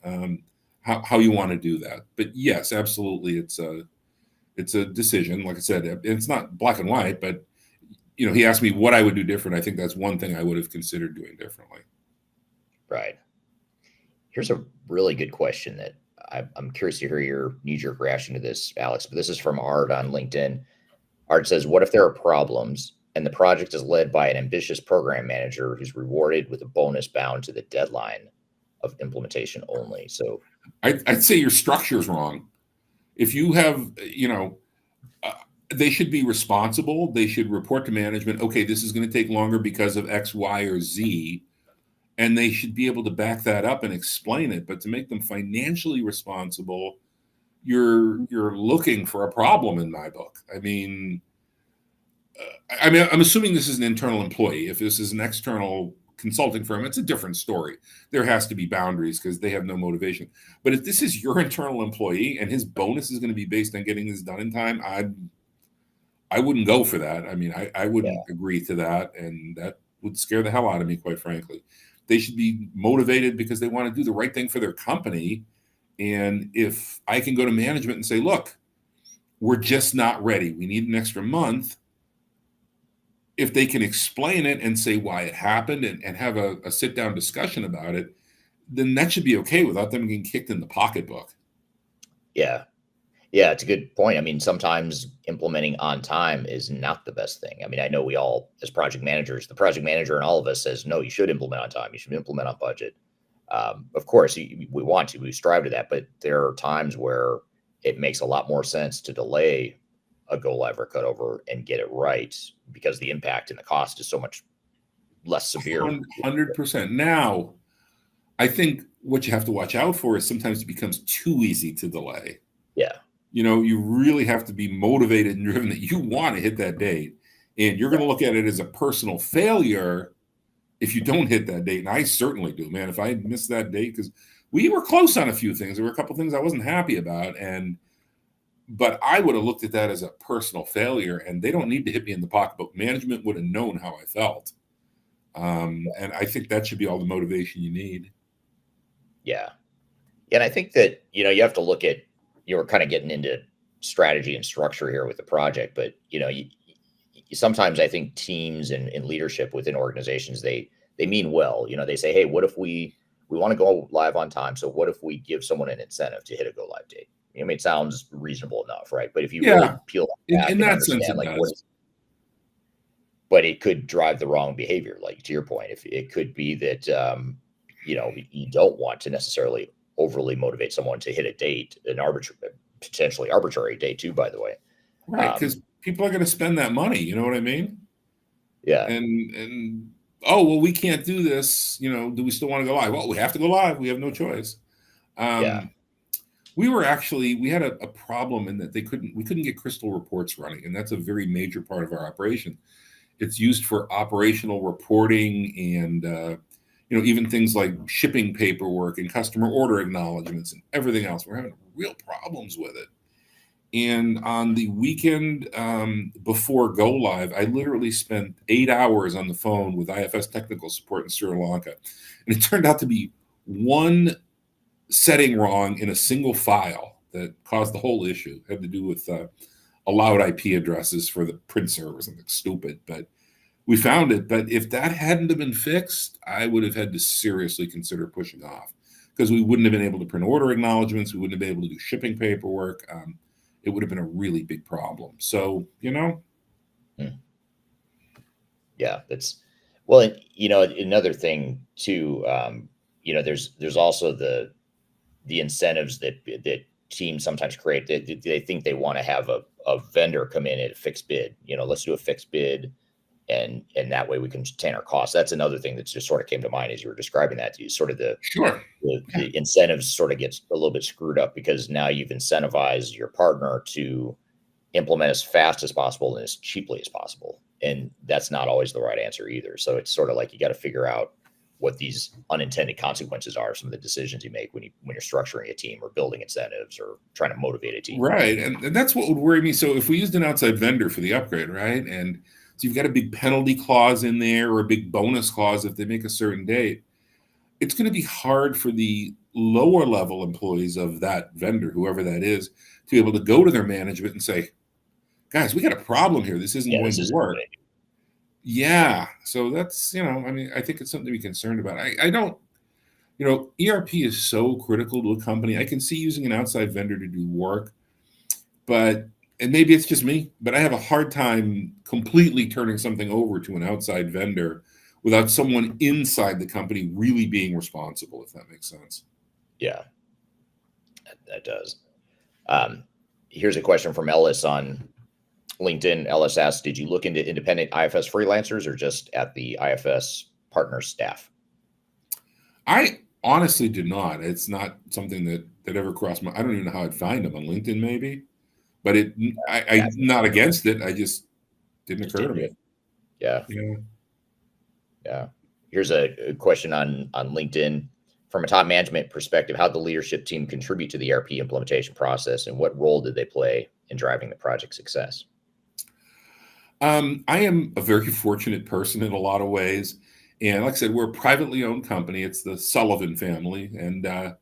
how you want to do that. But yes, absolutely, it's a decision. Like I said, it's not black and white, but he asked me what I would do different. I think that's one thing I would have considered doing differently. Right. Here's a really good question that I'm curious to hear your knee-jerk reaction to this, Alex. But this is from Art on LinkedIn. Art says, what if there are problems and the project is led by an ambitious program manager who's rewarded with a bonus bound to the deadline of implementation only? So I'd say your structure is wrong. If you have, they should be responsible. They should report to management, okay, this is going to take longer because of X, Y, or Z. And they should be able to back that up and explain it. But to make them financially responsible, you're looking for a problem in my book. I'm assuming this is an internal employee. If this is an external consulting firm, it's a different story. There has to be boundaries because they have no motivation. But if this is your internal employee and his bonus is going to be based on getting this done in time, I wouldn't go for that. I wouldn't agree to that, and that would scare the hell out of me, quite frankly. They should be motivated because they want to do the right thing for their company. And if I can go to management and say, look, we're just not ready, we need an extra month, if they can explain it and say why it happened and have a sit-down discussion about it, then that should be okay without them getting kicked in the pocketbook. Yeah, it's a good point. Sometimes implementing on time is not the best thing. I know we all, as project managers, the project manager and all of us says, no, you should implement on time. You should implement on budget. Of course, we strive to that, but there are times where it makes a lot more sense to delay a go live or cut over and get it right because the impact and the cost is so much less severe. 100%. Now, I think what you have to watch out for is sometimes it becomes too easy to delay. Yeah. You really have to be motivated and driven that you want to hit that date. And you're going to look at it as a personal failure if you don't hit that date. And I certainly do, man. If I missed that date, because we were close on a few things. There were a couple of things I wasn't happy about. But I would have looked at that as a personal failure, and they don't need to hit me in the pocketbook. Management would have known how I felt. And I think that should be all the motivation you need. Yeah. And I think that, you have to look at, you're kind of getting into strategy and structure here with the project, but, sometimes I think teams and leadership within organizations, they mean well. They say, hey, what if we want to go live on time? So what if we give someone an incentive to hit a go live date? I mean, it sounds reasonable enough, right? But if you really peel back in and that sense, understand, it like, does. but it could drive the wrong behavior. Like, to your point, if it could be that, you don't want to necessarily overly motivate someone to hit a date, potentially arbitrary date too, by the way. Right, because people are going to spend that money. You know what I mean? Yeah. And oh, well, we can't do this. Do we still want to go live? Well, we have to go live. We have no choice. We had a problem in that we couldn't get Crystal reports running, and that's a very major part of our operation. It's used for operational reporting and even things like shipping paperwork and customer order acknowledgments and everything else. We're having real problems with it. And on the weekend before go live, I literally spent 8 hours on the phone with IFS technical support in Sri Lanka, and it turned out to be one setting wrong in a single file that caused the whole issue. It had to do with allowed IP addresses for the print server, something stupid, but we found it. But if that hadn't have been fixed, I would have had to seriously consider pushing off, because we wouldn't have been able to print order acknowledgments. We wouldn't have been able to do shipping paperwork. It would have been a really big problem. So, Yeah, that's well, and, another thing too, there's also the incentives that teams sometimes create. They think they want to have a vendor come in at a fixed bid. Let's do a fixed bid, and that way we can contain our costs. That's another thing that just sort of came to mind as you were describing that. Sort of the incentives sort of gets a little bit screwed up, because now you've incentivized your partner to implement as fast as possible and as cheaply as possible, and that's not always the right answer either. So it's sort of like you got to figure out what these unintended consequences are of some of the decisions you make when you're structuring a team or building incentives or trying to motivate a team. Right, and that's what would worry me. So if we used an outside vendor for the upgrade, right, and so you've got a big penalty clause in there or a big bonus clause if they make a certain date, it's going to be hard for the lower level employees of that vendor, whoever that is, to be able to go to their management and say, guys, we got a problem here. This isn't going to work. Yeah. So that's, I think it's something to be concerned about. I don't, ERP is so critical to a company. I can see using an outside vendor to do work, and maybe it's just me, but I have a hard time completely turning something over to an outside vendor without someone inside the company really being responsible, if that makes sense. Yeah, that does. Here's a question from Ellis on LinkedIn. Ellis asks, did you look into independent IFS freelancers or just at the IFS partner staff? I honestly did not. It's not something that ever crossed I don't even know how I'd find them on LinkedIn, maybe. But I'm not against it. I just didn't occur to me. Yeah. Here's a question on LinkedIn. From a top management perspective, how did the leadership team contribute to the ERP implementation process, and what role did they play in driving the project success? I am a very fortunate person in a lot of ways. And like I said, we're a privately owned company. It's the Sullivan family, and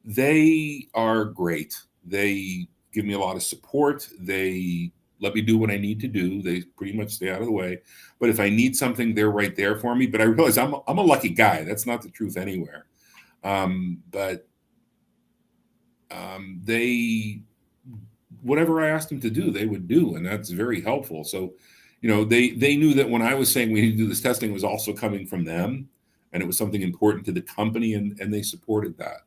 they are great. They give me a lot of support. They let me do what I need to do. They pretty much stay out of the way. But if I need something, they're right there for me. But I realize I'm a lucky guy. That's not the truth anywhere. They, whatever I asked them to do, they would do. And that's very helpful. So, they knew that when I was saying we need to do this testing, it was also coming from them. And it was something important to the company. And they supported that.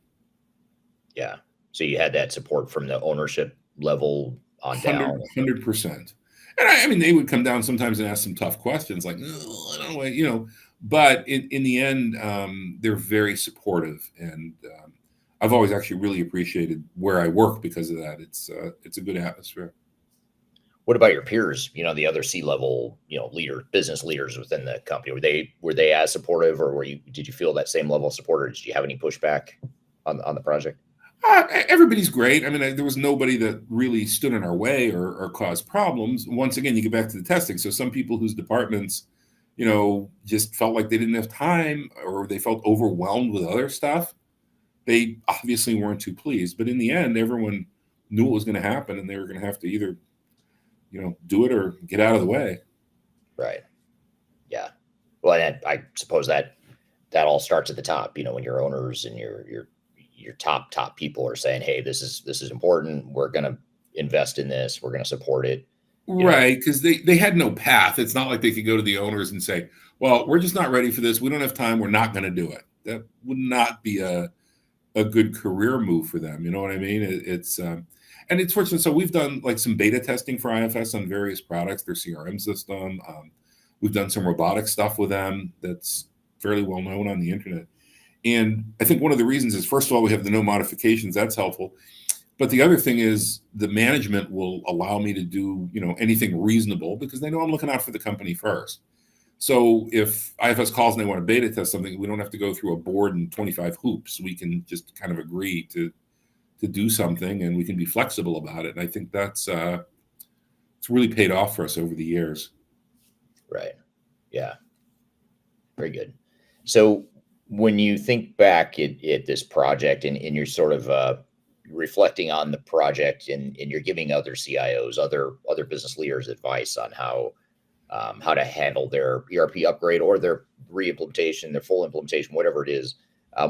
Yeah. So you had that support from the ownership level on down. 100%. And they would come down sometimes and ask some tough questions like, oh, I don't know, but in the end, they're very supportive. And I've always actually really appreciated where I work because of that. It's a good atmosphere. What about your peers, the other C-level, business leaders within the company? Were they as supportive, or did you feel that same level of support, or did you have any pushback on the project? Everybody's great. There was nobody that really stood in our way or caused problems. Once again, you get back to the testing. So some people whose departments, just felt like they didn't have time, or they felt overwhelmed with other stuff, they obviously weren't too pleased. But in the end, everyone knew what was going to happen, and they were going to have to either, do it or get out of the way. Right. Yeah. Well, and I suppose that all starts at the top, when your owners and your top people are saying, hey, this is important. We're going to invest in this. We're going to support it. Right, because they had no path. It's not like they could go to the owners and say, well, we're just not ready for this. We don't have time. We're not going to do it. That would not be a good career move for them. You know what I mean? And it's fortunate. So we've done like some beta testing for IFS on various products, their CRM system. We've done some robotic stuff with them that's fairly well known on the internet. And I think one of the reasons is, first of all, we have the no modifications. That's helpful. But the other thing is the management will allow me to do, anything reasonable, because they know I'm looking out for the company first. So if IFS calls and they want to beta test something, we don't have to go through a board and 25 hoops. We can just kind of agree to do something, and we can be flexible about it. And I think that's it's really paid off for us over the years. Right. Yeah. Very good. So when you think back at this project and you're sort of reflecting on the project, and you're giving other CIOs, other business leaders advice on how to handle their ERP upgrade or their re-implementation, their full implementation, whatever it is,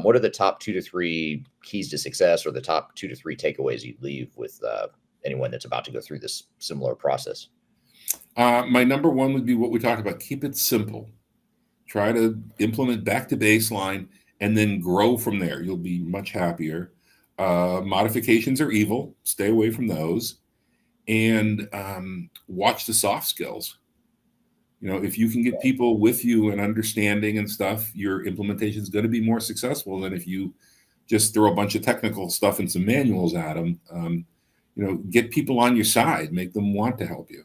what are the top 2 to 3 keys to success, or the top 2 to 3 takeaways you'd leave with anyone that's about to go through this similar process? My number one would be what we talked about. Keep it simple. Try to implement back to baseline and then grow from there. You'll be much happier. Modifications are evil. Stay away from those. And watch the soft skills. If you can get people with you and understanding and stuff, your implementation is going to be more successful than if you just throw a bunch of technical stuff and some manuals at them. Get people on your side, make them want to help you.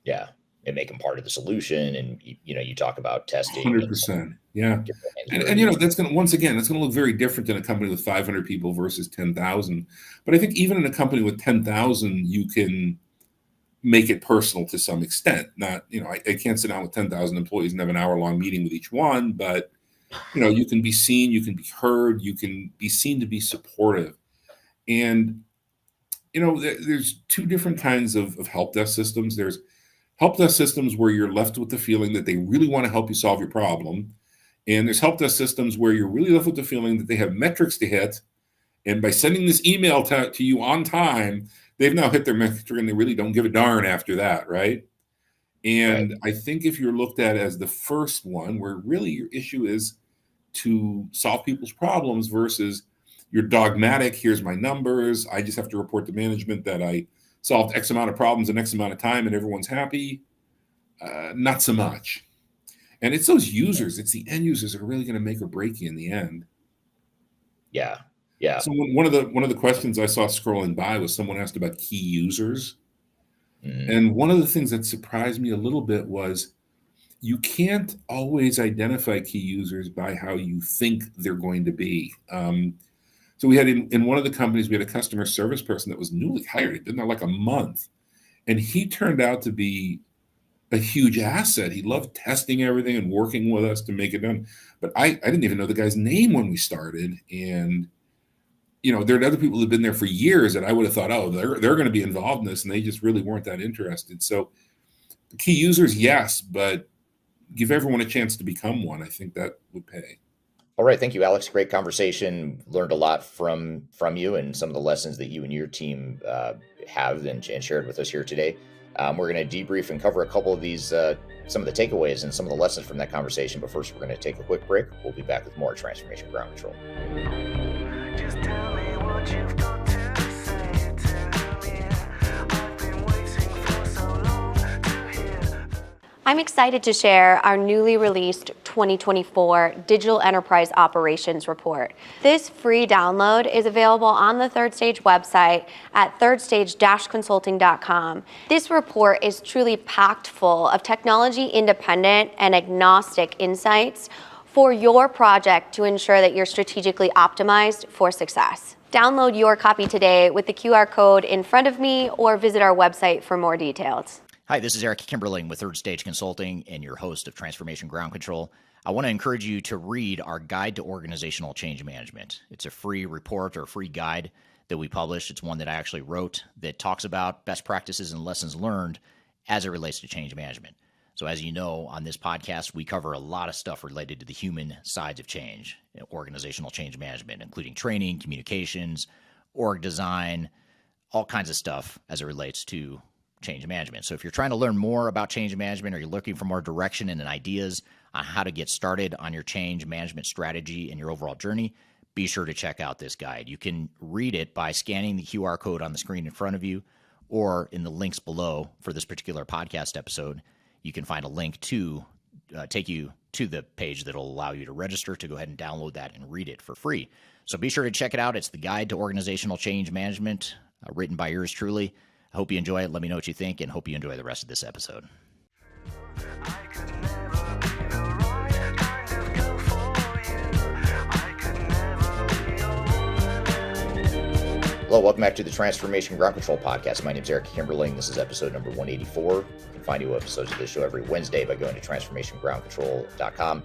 Yeah. And make them part of the solution. And, you talk about testing. 100%. Yeah. And that's going to, once again, that's going to look very different in a company with 500 people versus 10,000. But I think even in a company with 10,000, you can make it personal to some extent. Not, I can't sit down with 10,000 employees and have an hour-long meeting with each one, but, you can be seen, you can be heard, you can be seen to be supportive. And, there's 2 different kinds of help desk systems. There's help desk systems where you're left with the feeling that they really want to help you solve your problem. And there's help desk systems where you're really left with the feeling that they have metrics to hit. And by sending this email to you on time, they've now hit their metric, and they really don't give a darn after that, right? And right. I think if you're looked at as the first one, where really your issue is to solve people's problems versus you're dogmatic, here's my numbers, I just have to report to management that I solved X amount of problems in X amount of time and everyone's happy, not so much. And it's those users, it's the end users that are really going to make or break you in the end. Yeah. Yeah. So one of the questions I saw scrolling by was someone asked about key users. And one of the things that surprised me a little bit was you can't always identify key users by how you think they're going to be. So we had in one of the companies, we had a customer service person that was newly hired. He'd been there like a month. And he turned out to be a huge asset. He loved testing everything and working with us to make it done. But I didn't even know the guy's name when we started. And there are other people who've been there for years that I would have thought, oh, they're going to be involved in this, and they just really weren't that interested. So the key users, yes, but give everyone a chance to become one. I think that would pay. All right. Thank you, Alex. Great conversation. Learned a lot from you and some of the lessons that you and your team have and shared with us here today. We're going to debrief and cover a couple of these, some of the takeaways and some of the lessons from that conversation. But first, we're going to take a quick break. We'll be back with more Transformation Ground Control. Just tell me what you've got to say to me. I've been waiting for so long to hear. I'm excited to share our newly released 2024 Digital Enterprise Operations Report. This free download is available on the Third Stage website at thirdstage-consulting.com. This report is truly packed full of technology-independent and agnostic insights for your project to ensure that you're strategically optimized for success. Download your copy today with the QR code in front of me or visit our website for more details. Hi, this is Eric Kimberling with Third Stage Consulting and your host of Transformation Ground Control. I want to encourage you to read our Guide to Organizational Change Management. It's a free report or a free guide that we publish. It's one that I actually wrote that talks about best practices and lessons learned as it relates to change management. So as you know, on this podcast, we cover a lot of stuff related to the human sides of change, organizational change management, including training, communications, org design, all kinds of stuff as it relates to change management. So if you're trying to learn more about change management or you're looking for more direction and ideas on how to get started on your change management strategy and your overall journey, be sure to check out this guide. You can read it by scanning the QR code on the screen in front of you or in the links below for this particular podcast episode. You can find a link to take you to the page that will allow you to register to go ahead and download that and read it for free. So be sure to check it out. It's the Guide to Organizational Change Management, written by yours truly. I hope you enjoy it. Let me know what you think, and hope you enjoy the rest of this episode. I could never be the right kind of girl for you. I could never be your woman. Hello, welcome back to the Transformation Ground Control Podcast. My name is Eric Kimberling. This is episode number 184. You can find new episodes of this show every Wednesday by going to transformationgroundcontrol.com.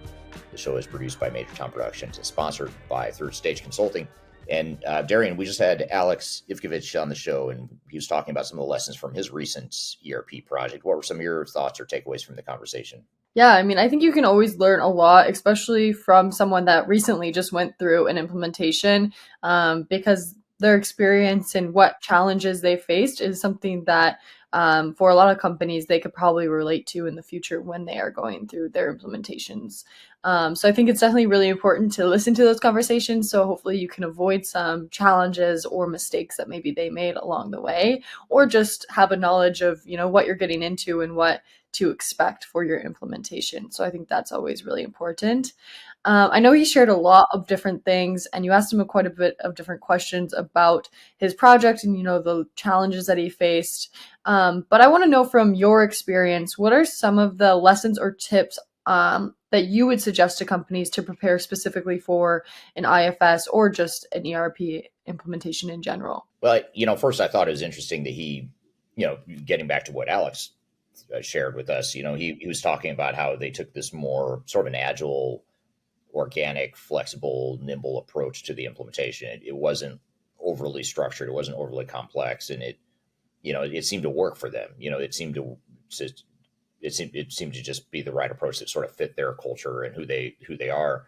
The show is produced by Major Tom Productions and sponsored by Third Stage Consulting. And Darian, we just had Alex Ivkovich on the show, and he was talking about some of the lessons from his recent ERP project. What were some of your thoughts or takeaways from the conversation? Yeah, I mean, I think you can always learn a lot, especially from someone that recently just went through an implementation, because their experience and what challenges they faced is something that for a lot of companies, they could probably relate to in the future when they are going through their implementations. So I think it's definitely really important to listen to those conversations. So hopefully you can avoid some challenges or mistakes that maybe they made along the way, or just have a knowledge of, what you're getting into and what to expect for your implementation. So I think that's always really important. I know he shared a lot of different things, and you asked him quite a bit of different questions about his project and, the challenges that he faced. But I want to know from your experience, what are some of the lessons or tips that you would suggest to companies to prepare specifically for an IFS or just an ERP implementation in general? Well, first I thought it was interesting that he, getting back to what Alex shared with us, he was talking about how they took this more sort of an agile, organic, flexible, nimble approach to the implementation. It wasn't overly structured. It wasn't overly complex. And it seemed to work for them. It seemed to just be the right approach that sort of fit their culture and who they are.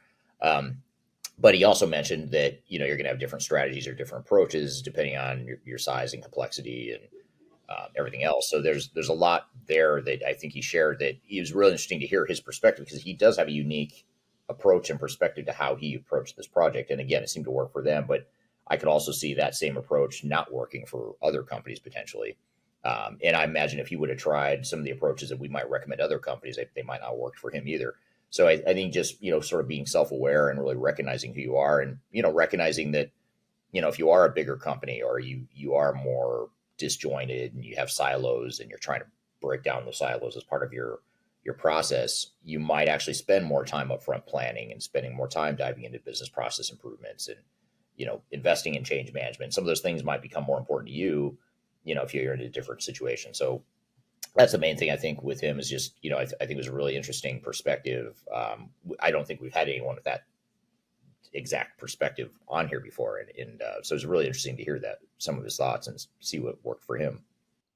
But he also mentioned that, you're going to have different strategies or different approaches depending on your size and complexity and everything else. So there's a lot there that I think he shared that it was really interesting to hear his perspective, because he does have a unique approach and perspective to how he approached this project. And again, it seemed to work for them, but I could also see that same approach not working for other companies potentially. And I imagine if he would have tried some of the approaches that we might recommend other companies, they might not work for him either. So I think just, sort of being self-aware and really recognizing who you are, and, recognizing that, if you are a bigger company or you are more disjointed and you have silos and you're trying to break down those silos as part of your process, you might actually spend more time upfront planning and spending more time diving into business process improvements and, investing in change management. Some of those things might become more important to you, if you're in a different situation. So that's the main thing I think with him is just, I think it was a really interesting perspective. I don't think we've had anyone with that exact perspective on here before. And so it was really interesting to hear that, some of his thoughts, and see what worked for him.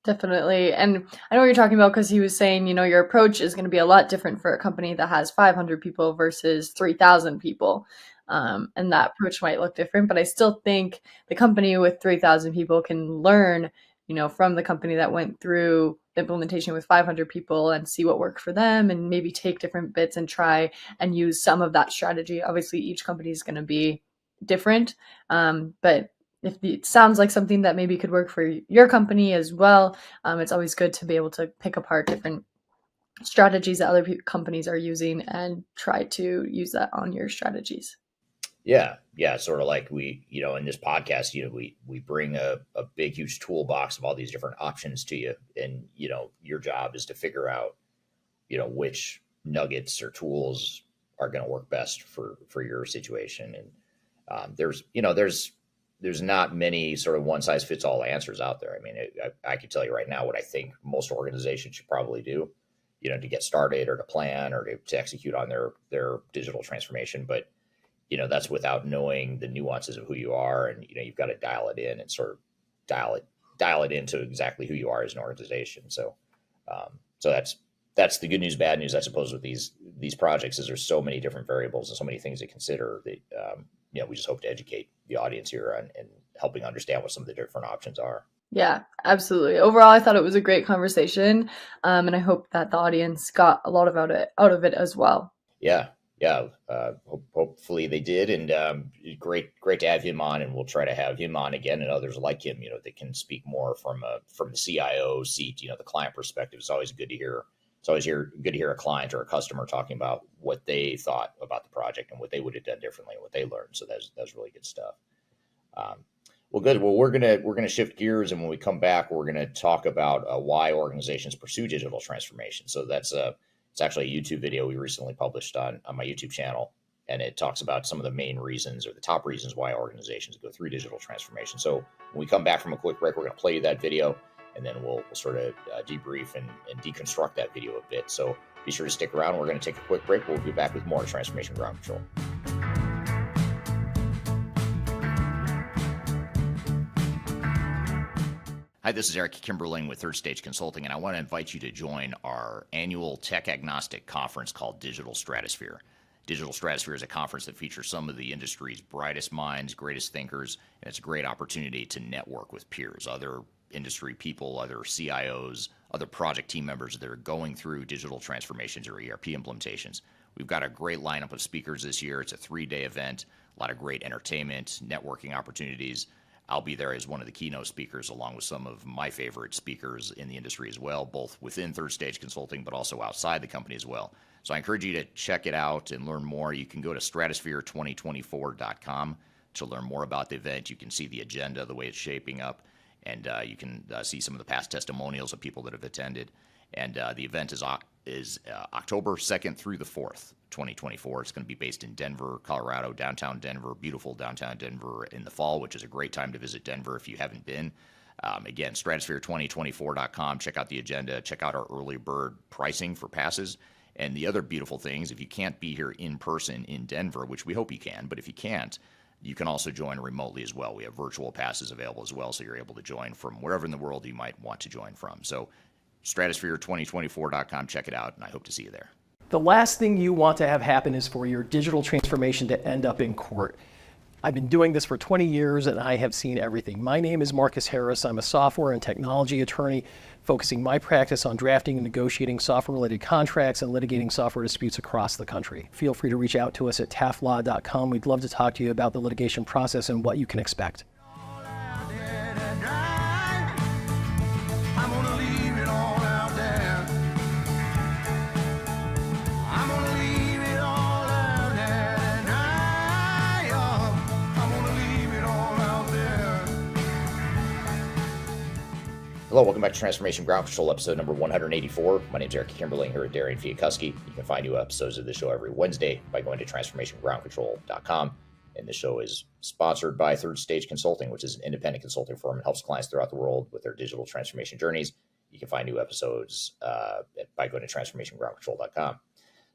Definitely. And I know what you're talking about, because he was saying, your approach is going to be a lot different for a company that has 500 people versus 3,000 people. And that approach might look different, but I still think the company with 3,000 people can learn, from the company that went through the implementation with 500 people and see what worked for them, and maybe take different bits and try and use some of that strategy. Obviously, each company is going to be different, but if it sounds like something that maybe could work for your company as well, it's always good to be able to pick apart different strategies that other companies are using and try to use that on your strategies. Yeah. Sort of like we, in this podcast, we bring a big, huge toolbox of all these different options to you. And, your job is to figure out, which nuggets or tools are going to work best for your situation. And there's there's not many sort of one size fits all answers out there. I mean, I can tell you right now what I think most organizations should probably do, to get started or to plan or to execute on their digital transformation. But, that's without knowing the nuances of who you are. And, you've got to dial it in and sort of dial it into exactly who you are as an organization. So, so that's the good news, bad news, I suppose, with these projects is there's so many different variables and so many things to consider that, we just hope to educate the audience here and helping understand what some of the different options are. Yeah, absolutely. Overall, I thought it was a great conversation, and I hope that the audience got a lot out of it as well. Yeah. Hopefully they did, and great to have him on, and we'll try to have him on again and others like him, that can speak more from the CIO seat, the client perspective. It's always good to hear. It's always good to hear a client or a customer talking about what they thought about the project and what they would have done differently and what they learned. So that's really good stuff. Well, good. Well, we're gonna shift gears, and when we come back, we're gonna talk about why organizations pursue digital transformation. So it's actually a YouTube video we recently published on my YouTube channel, and it talks about some of the main reasons or the top reasons why organizations go through digital transformation. So when we come back from a quick break, we're going to play you that video, and then we'll sort of debrief and deconstruct that video a bit. So be sure to stick around. We're going to take a quick break. We'll be back with more Transformation Ground Control. Hi, this is Eric Kimberling with Third Stage Consulting, and I want to invite you to join our annual tech agnostic conference called Digital Stratosphere. Digital Stratosphere is a conference that features some of the industry's brightest minds, greatest thinkers, and it's a great opportunity to network with peers, other industry people, other CIOs, other project team members that are going through digital transformations or ERP implementations. We've got a great lineup of speakers this year. It's a 3-day event, a lot of great entertainment, networking opportunities. I'll be there as one of the keynote speakers, along with some of my favorite speakers in the industry as well, both within Third Stage Consulting, but also outside the company as well. So I encourage you to check it out and learn more. You can go to stratosphere2024.com to learn more about the event. You can see the agenda, the way it's shaping up, and you can see some of the past testimonials of people that have attended. And the event is October 2nd through the 4th, 2024. It's going to be based in Denver, Colorado, downtown Denver, beautiful downtown Denver in the fall, which is a great time to visit Denver if you haven't been. Again, stratosphere2024.com. Check out the agenda. Check out our early bird pricing for passes. And the other beautiful things, if you can't be here in person in Denver, which we hope you can, but if you can't, you can also join remotely as well. We have virtual passes available as well, so you're able to join from wherever in the world you might want to join from. So stratosphere2024.com. Check it out, and I hope to see you there. The last thing you want to have happen is for your digital transformation to end up in court. I've been doing this for 20 years and I have seen everything. My name is Marcus Harris. I'm a software and technology attorney focusing my practice on drafting and negotiating software-related contracts and litigating software disputes across the country. Feel free to reach out to us at taftlaw.com. We'd love to talk to you about the litigation process and what you can expect. Hello, welcome back to Transformation Ground Control, episode number 184. My name is Eric Kimberling here at Darian, Chwialkowski. You can find new episodes of the show every Wednesday by going to transformationgroundcontrol.com. And the show is sponsored by Third Stage Consulting, which is an independent consulting firm that helps clients throughout the world with their digital transformation journeys. You can find new episodes by going to transformationgroundcontrol.com.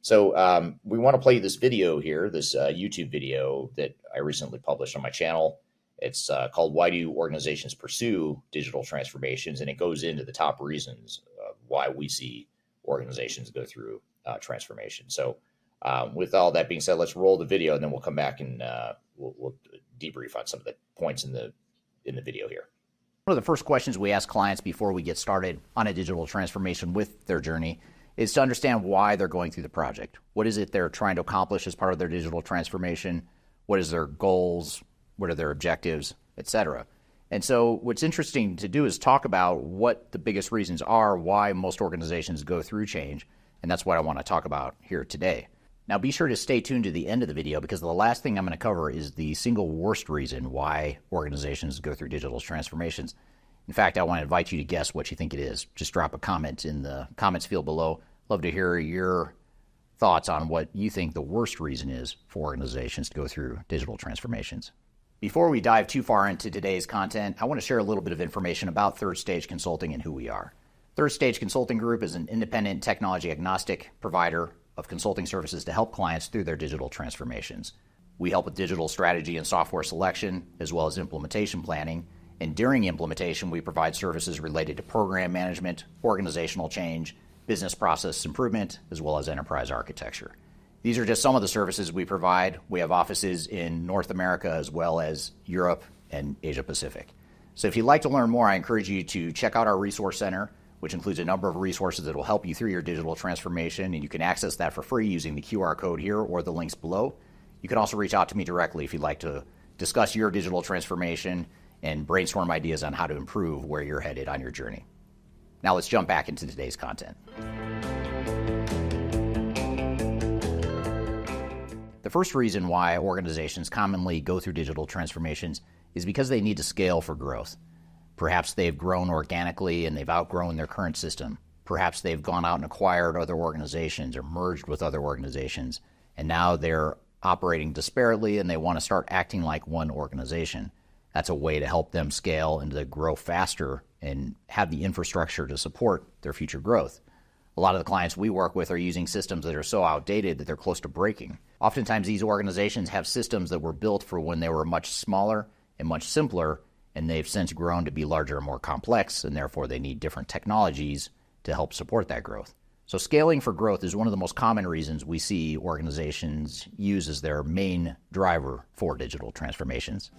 So we want to play this video here, this YouTube video that I recently published on my channel. It's called Why Do Organizations Pursue Digital Transformations? And it goes into the top reasons why we see organizations go through transformation. So with all that being said, let's roll the video and then we'll come back and we'll debrief on some of the points in the video here. One of the first questions we ask clients before we get started on a digital transformation with their journey is to understand why they're going through the project. What is it they're trying to accomplish as part of their digital transformation? What is their goals? What are their objectives, etc. And so what's interesting to do is talk about what the biggest reasons are why most organizations go through change. And that's what I want to talk about here today. Now be sure to stay tuned to the end of the video because the last thing I'm going to cover is the single worst reason why organizations go through digital transformations. In fact, I want to invite you to guess what you think it is. Just drop a comment in the comments field below. Love to hear your thoughts on what you think the worst reason is for organizations to go through digital transformations. Before we dive too far into today's content, I want to share a little bit of information about Third Stage Consulting and who we are. Third Stage Consulting Group is an independent technology agnostic provider of consulting services to help clients through their digital transformations. We help with digital strategy and software selection, as well as implementation planning. And during implementation, we provide services related to program management, organizational change, business process improvement, as well as enterprise architecture. These are just some of the services we provide. We have offices in North America as well as Europe and Asia Pacific. So if you'd like to learn more, I encourage you to check out our resource center, which includes a number of resources that will help you through your digital transformation, and you can access that for free using the QR code here or the links below. You can also reach out to me directly if you'd like to discuss your digital transformation and brainstorm ideas on how to improve where you're headed on your journey. Now let's jump back into today's content. The first reason why organizations commonly go through digital transformations is because they need to scale for growth. Perhaps they've grown organically and they've outgrown their current system. Perhaps they've gone out and acquired other organizations or merged with other organizations, and now they're operating disparately and they want to start acting like one organization. That's a way to help them scale and to grow faster and have the infrastructure to support their future growth. A lot of the clients we work with are using systems that are so outdated that they're close to breaking. Oftentimes, these organizations have systems that were built for when they were much smaller and much simpler, and they've since grown to be larger and more complex, and therefore they need different technologies to help support that growth. So scaling for growth is one of the most common reasons we see organizations use as their main driver for digital transformations.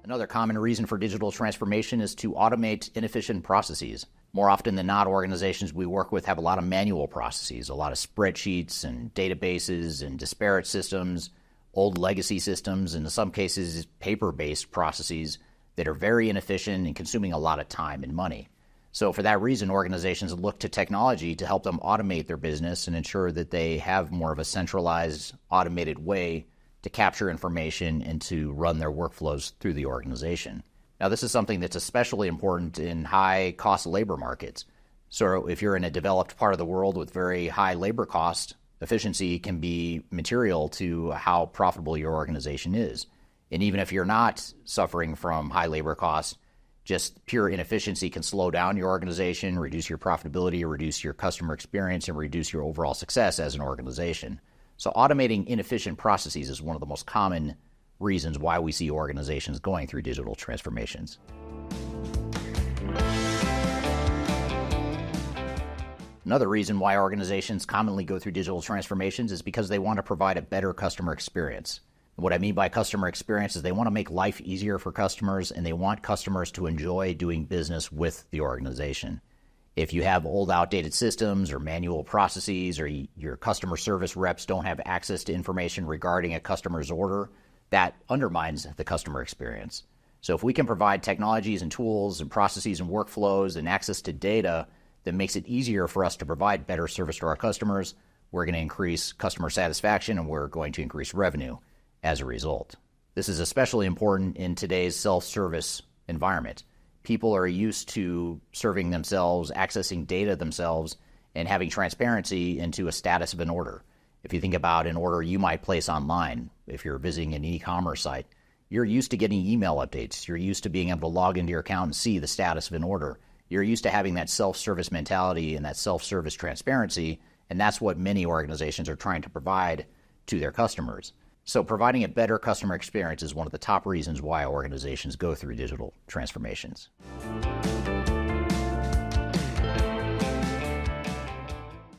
Another common reason for digital transformation is to automate inefficient processes. More often than not, organizations we work with have a lot of manual processes, a lot of spreadsheets and databases and disparate systems, old legacy systems, and in some cases, paper-based processes that are very inefficient and consuming a lot of time and money. So for that reason, organizations look to technology to help them automate their business and ensure that they have more of a centralized, automated way to capture information and to run their workflows through the organization. Now, this is something that's especially important in high-cost labor markets. So if you're in a developed part of the world with very high labor costs, efficiency can be material to how profitable your organization is. And even if you're not suffering from high labor costs, just pure inefficiency can slow down your organization, reduce your profitability, reduce your customer experience, and reduce your overall success as an organization. So automating inefficient processes is one of the most common reasons why we see organizations going through digital transformations. Another reason why organizations commonly go through digital transformations is because they want to provide a better customer experience. What I mean by customer experience is they want to make life easier for customers, and they want customers to enjoy doing business with the organization. If you have old, outdated systems or manual processes, or your customer service reps don't have access to information regarding a customer's order, that undermines the customer experience. So if we can provide technologies and tools and processes and workflows and access to data that makes it easier for us to provide better service to our customers, we're going to increase customer satisfaction and we're going to increase revenue as a result. This is especially important in today's self-service environment. People are used to serving themselves, accessing data themselves, and having transparency into a status of an order. If you think about an order you might place online, if you're visiting an e-commerce site, you're used to getting email updates. You're used to being able to log into your account and see the status of an order. You're used to having that self-service mentality and that self-service transparency, and that's what many organizations are trying to provide to their customers. So providing a better customer experience is one of the top reasons why organizations go through digital transformations.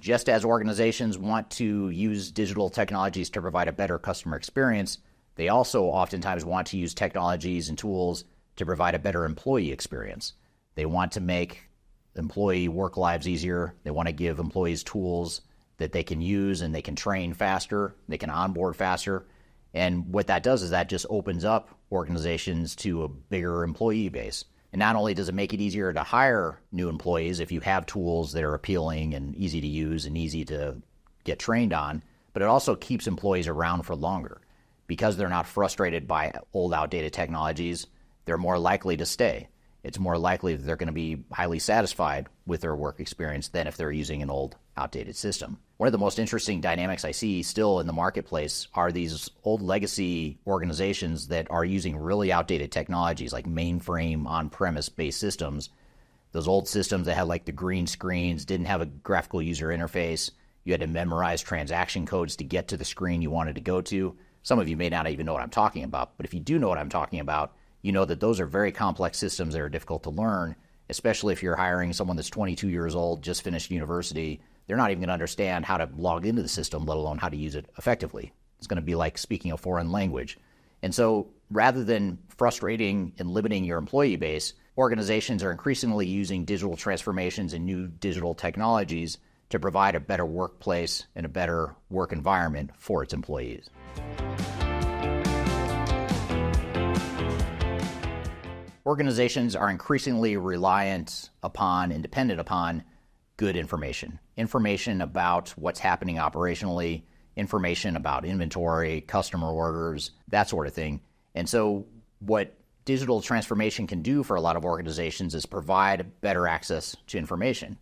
Just as organizations want to use digital technologies to provide a better customer experience, they also oftentimes want to use technologies and tools to provide a better employee experience. They want to make employee work lives easier. They want to give employees tools that they can use and they can train faster, they can onboard faster. And what that does is that just opens up organizations to a bigger employee base. And not only does it make it easier to hire new employees if you have tools that are appealing and easy to use and easy to get trained on, but it also keeps employees around for longer. Because they're not frustrated by old, outdated technologies, they're more likely to stay. It's more likely that they're going to be highly satisfied with their work experience than if they're using an old, outdated system. One of the most interesting dynamics I see still in the marketplace are these old legacy organizations that are using really outdated technologies like mainframe on-premise based systems. Those old systems that had like the green screens, didn't have a graphical user interface. You had to memorize transaction codes to get to the screen you wanted to go to. Some of you may not even know what I'm talking about, but if you do know what I'm talking about, you know that those are very complex systems that are difficult to learn, especially if you're hiring someone that's 22 years old, just finished university. They're not even going to understand how to log into the system, let alone how to use it effectively. It's going to be like speaking a foreign language. And so rather than frustrating and limiting your employee base, organizations are increasingly using digital transformations and new digital technologies to provide a better workplace and a better work environment for its employees. Organizations are increasingly reliant upon and dependent upon good information. Information about what's happening operationally, information about inventory, customer orders, that sort of thing. And so what digital transformation can do for a lot of organizations is provide better access to information.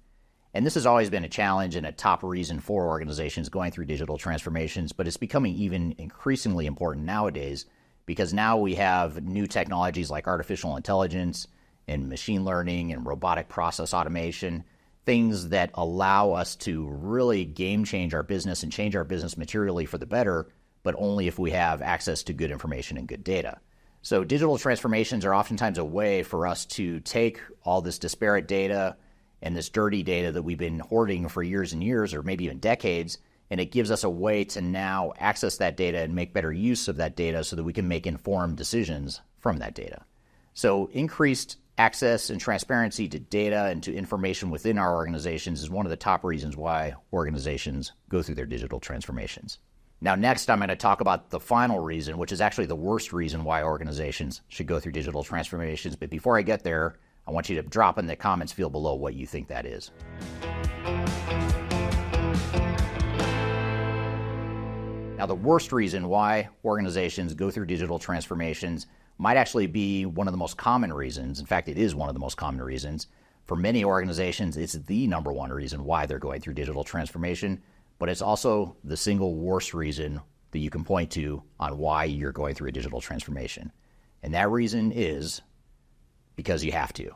And this has always been a challenge and a top reason for organizations going through digital transformations, but it's becoming even increasingly important nowadays because now we have new technologies like artificial intelligence and machine learning and robotic process automation, things that allow us to really game change our business and change our business materially for the better, but only if we have access to good information and good data. So digital transformations are oftentimes a way for us to take all this disparate data and this dirty data that we've been hoarding for years and years, or maybe even decades, and it gives us a way to now access that data and make better use of that data so that we can make informed decisions from that data. So increased access and transparency to data and to information within our organizations is one of the top reasons why organizations go through their digital transformations. Now, next, I'm going to talk about the final reason, which is actually the worst reason why organizations should go through digital transformations. But before I get there, I want you to drop in the comments field below what you think that is. Now, the worst reason why organizations go through digital transformations might actually be one of the most common reasons. In fact, it is one of the most common reasons. For many organizations, it's the number one reason why they're going through digital transformation, but it's also the single worst reason that you can point to on why you're going through a digital transformation. And that reason is because you have to.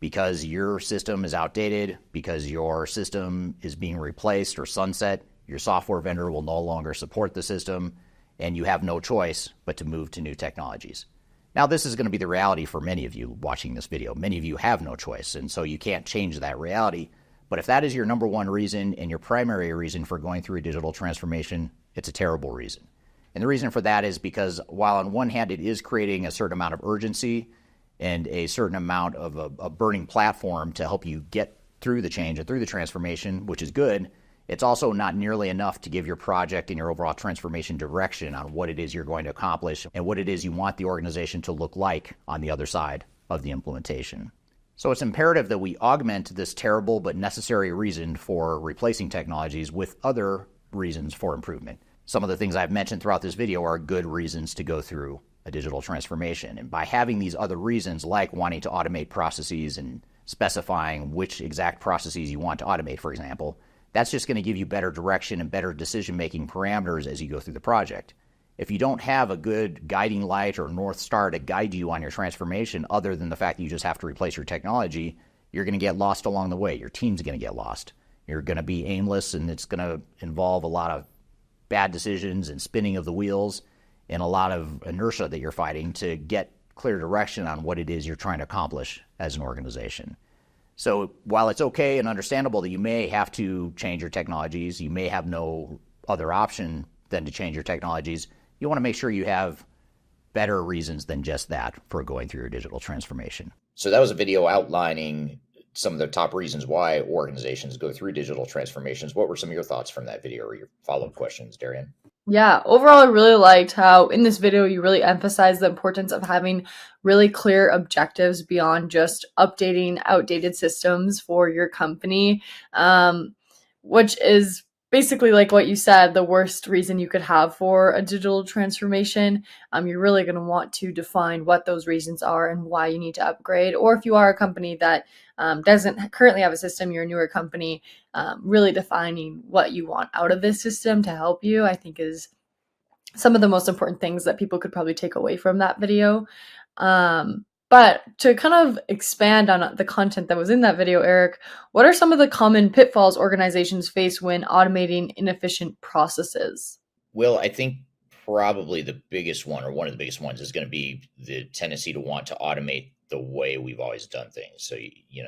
Because your system is outdated, because your system is being replaced or sunset, your software vendor will no longer support the system, and you have no choice but to move to new technologies. Now, this is going to be the reality for many of you watching this video. Many of you have no choice, and so you can't change that reality. But if that is your number one reason and your primary reason for going through a digital transformation, it's a terrible reason. And the reason for that is because while on one hand it is creating a certain amount of urgency and a certain amount of a burning platform to help you get through the change and through the transformation, which is good, it's also not nearly enough to give your project and your overall transformation direction on what it is you're going to accomplish and what it is you want the organization to look like on the other side of the implementation. So it's imperative that we augment this terrible but necessary reason for replacing technologies with other reasons for improvement. Some of the things I've mentioned throughout this video are good reasons to go through a digital transformation. And by having these other reasons, like wanting to automate processes and specifying which exact processes you want to automate, for example, that's just going to give you better direction and better decision-making parameters as you go through the project. If you don't have a good guiding light or North Star to guide you on your transformation, other than the fact that you just have to replace your technology, you're going to get lost along the way. Your team's going to get lost. You're going to be aimless, and it's going to involve a lot of bad decisions and spinning of the wheels and a lot of inertia that you're fighting to get clear direction on what it is you're trying to accomplish as an organization. So while it's okay and understandable that you may have to change your technologies, you may have no other option than to change your technologies, you want to make sure you have better reasons than just that for going through your digital transformation. So that was a video outlining some of the top reasons why organizations go through digital transformations. What were some of your thoughts from that video or your follow-up questions, Darian? Yeah, overall, I really liked how in this video you really emphasize the importance of having really clear objectives beyond just updating outdated systems for your company, which is basically, like what you said, the worst reason you could have for a digital transformation, you're really going to want to define what those reasons are and why you need to upgrade. Or if you are a company that doesn't currently have a system, you're a newer company, really defining what you want out of this system to help you, I think is some of the most important things that people could probably take away from that video. But to kind of expand on the content that was in that video, Eric, what are some of the common pitfalls organizations face when automating inefficient processes? Well, I think probably the biggest one, or one of the biggest ones, is going to be the tendency to want to automate the way we've always done things. So,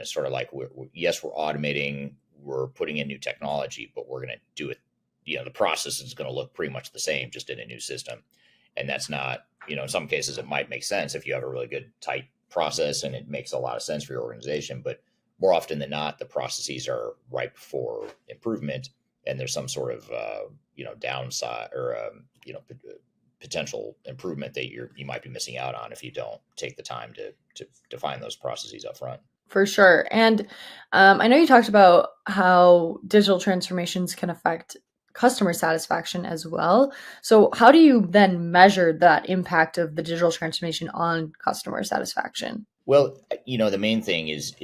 sort of like, yes, we're automating, we're putting in new technology, but we're going to do it, the process is going to look pretty much the same, just in a new system. And that's not, in some cases it might make sense if you have a really good tight process and it makes a lot of sense for your organization. But more often than not, the processes are ripe for improvement, and there's some sort of, downside or, potential improvement that you might be missing out on if you don't take the time to define those processes up front. For sure. And I know you talked about how digital transformations can affect customer satisfaction as well. So how do you then measure that impact of the digital transformation on customer satisfaction? Well, the main thing is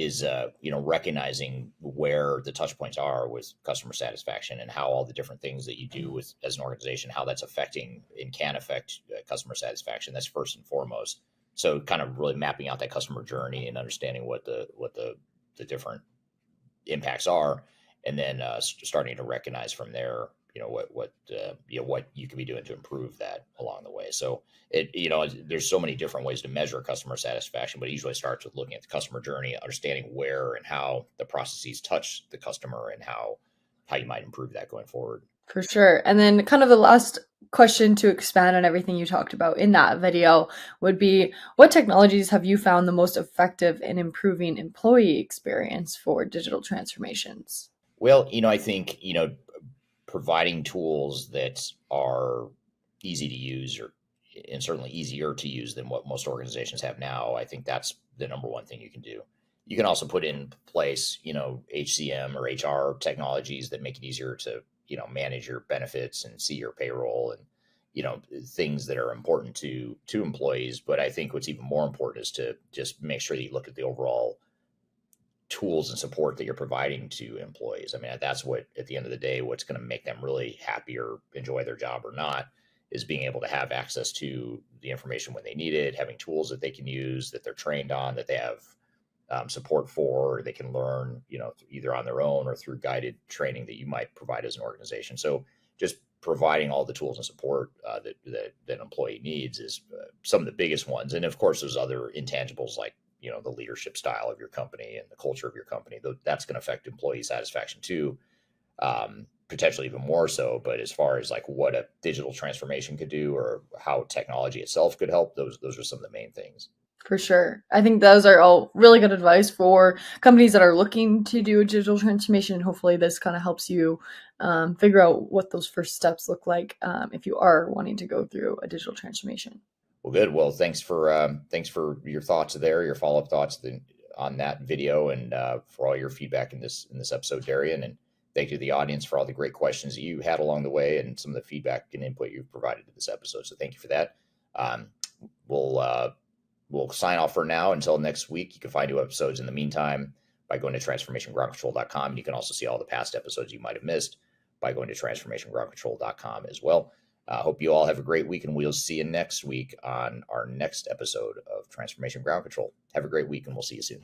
recognizing where the touch points are with customer satisfaction, and how all the different things that you do with as an organization, how that's affecting and can affect customer satisfaction. That's first and foremost. So kind of really mapping out that customer journey and understanding what the different impacts are, and then starting to recognize from there, what you can be doing to improve that along the way. So there's so many different ways to measure customer satisfaction, but it usually starts with looking at the customer journey, understanding where and how the processes touch the customer, and how you might improve that going forward. For sure. And then kind of the last question to expand on everything you talked about in that video would be, what technologies have you found the most effective in improving employee experience for digital transformations? Well, I think, providing tools that are easy to use, and certainly easier to use than what most organizations have now, I think that's the number one thing you can do. You can also put in place, HCM or HR technologies that make it easier to, manage your benefits and see your payroll, and, things that are important to employees. But I think what's even more important is to just make sure that you look at the overall tools and support that you're providing to employees. I mean, that's what, at the end of the day, what's going to make them really happy or enjoy their job or not, is being able to have access to the information when they need it, having tools that they can use, that they're trained on, that they have support for, or they can learn, either on their own or through guided training that you might provide as an organization. So just providing all the tools and support that an employee needs is some of the biggest ones. And of course, there's other intangibles like, the leadership style of your company and the culture of your company. That's going to affect employee satisfaction too, potentially even more so. But as far as like what a digital transformation could do, or how technology itself could help, those are some of the main things. For sure. I think those are all really good advice for companies that are looking to do a digital transformation. And hopefully this kind of helps you figure out what those first steps look like if you are wanting to go through a digital transformation. Well, good. Well, thanks for your thoughts there, your follow-up thoughts on that video, and for all your feedback in this episode, Darian. And thank you to the audience for all the great questions that you had along the way, and some of the feedback and input you've provided to this episode. So thank you for that. We'll sign off for now until next week. You can find new episodes in the meantime by going to transformationgroundcontrol.com. And you can also see all the past episodes you might have missed by going to transformationgroundcontrol.com as well. Hope you all have a great week, and we'll see you next week on our next episode of Transformation Ground Control. Have a great week, and we'll see you soon.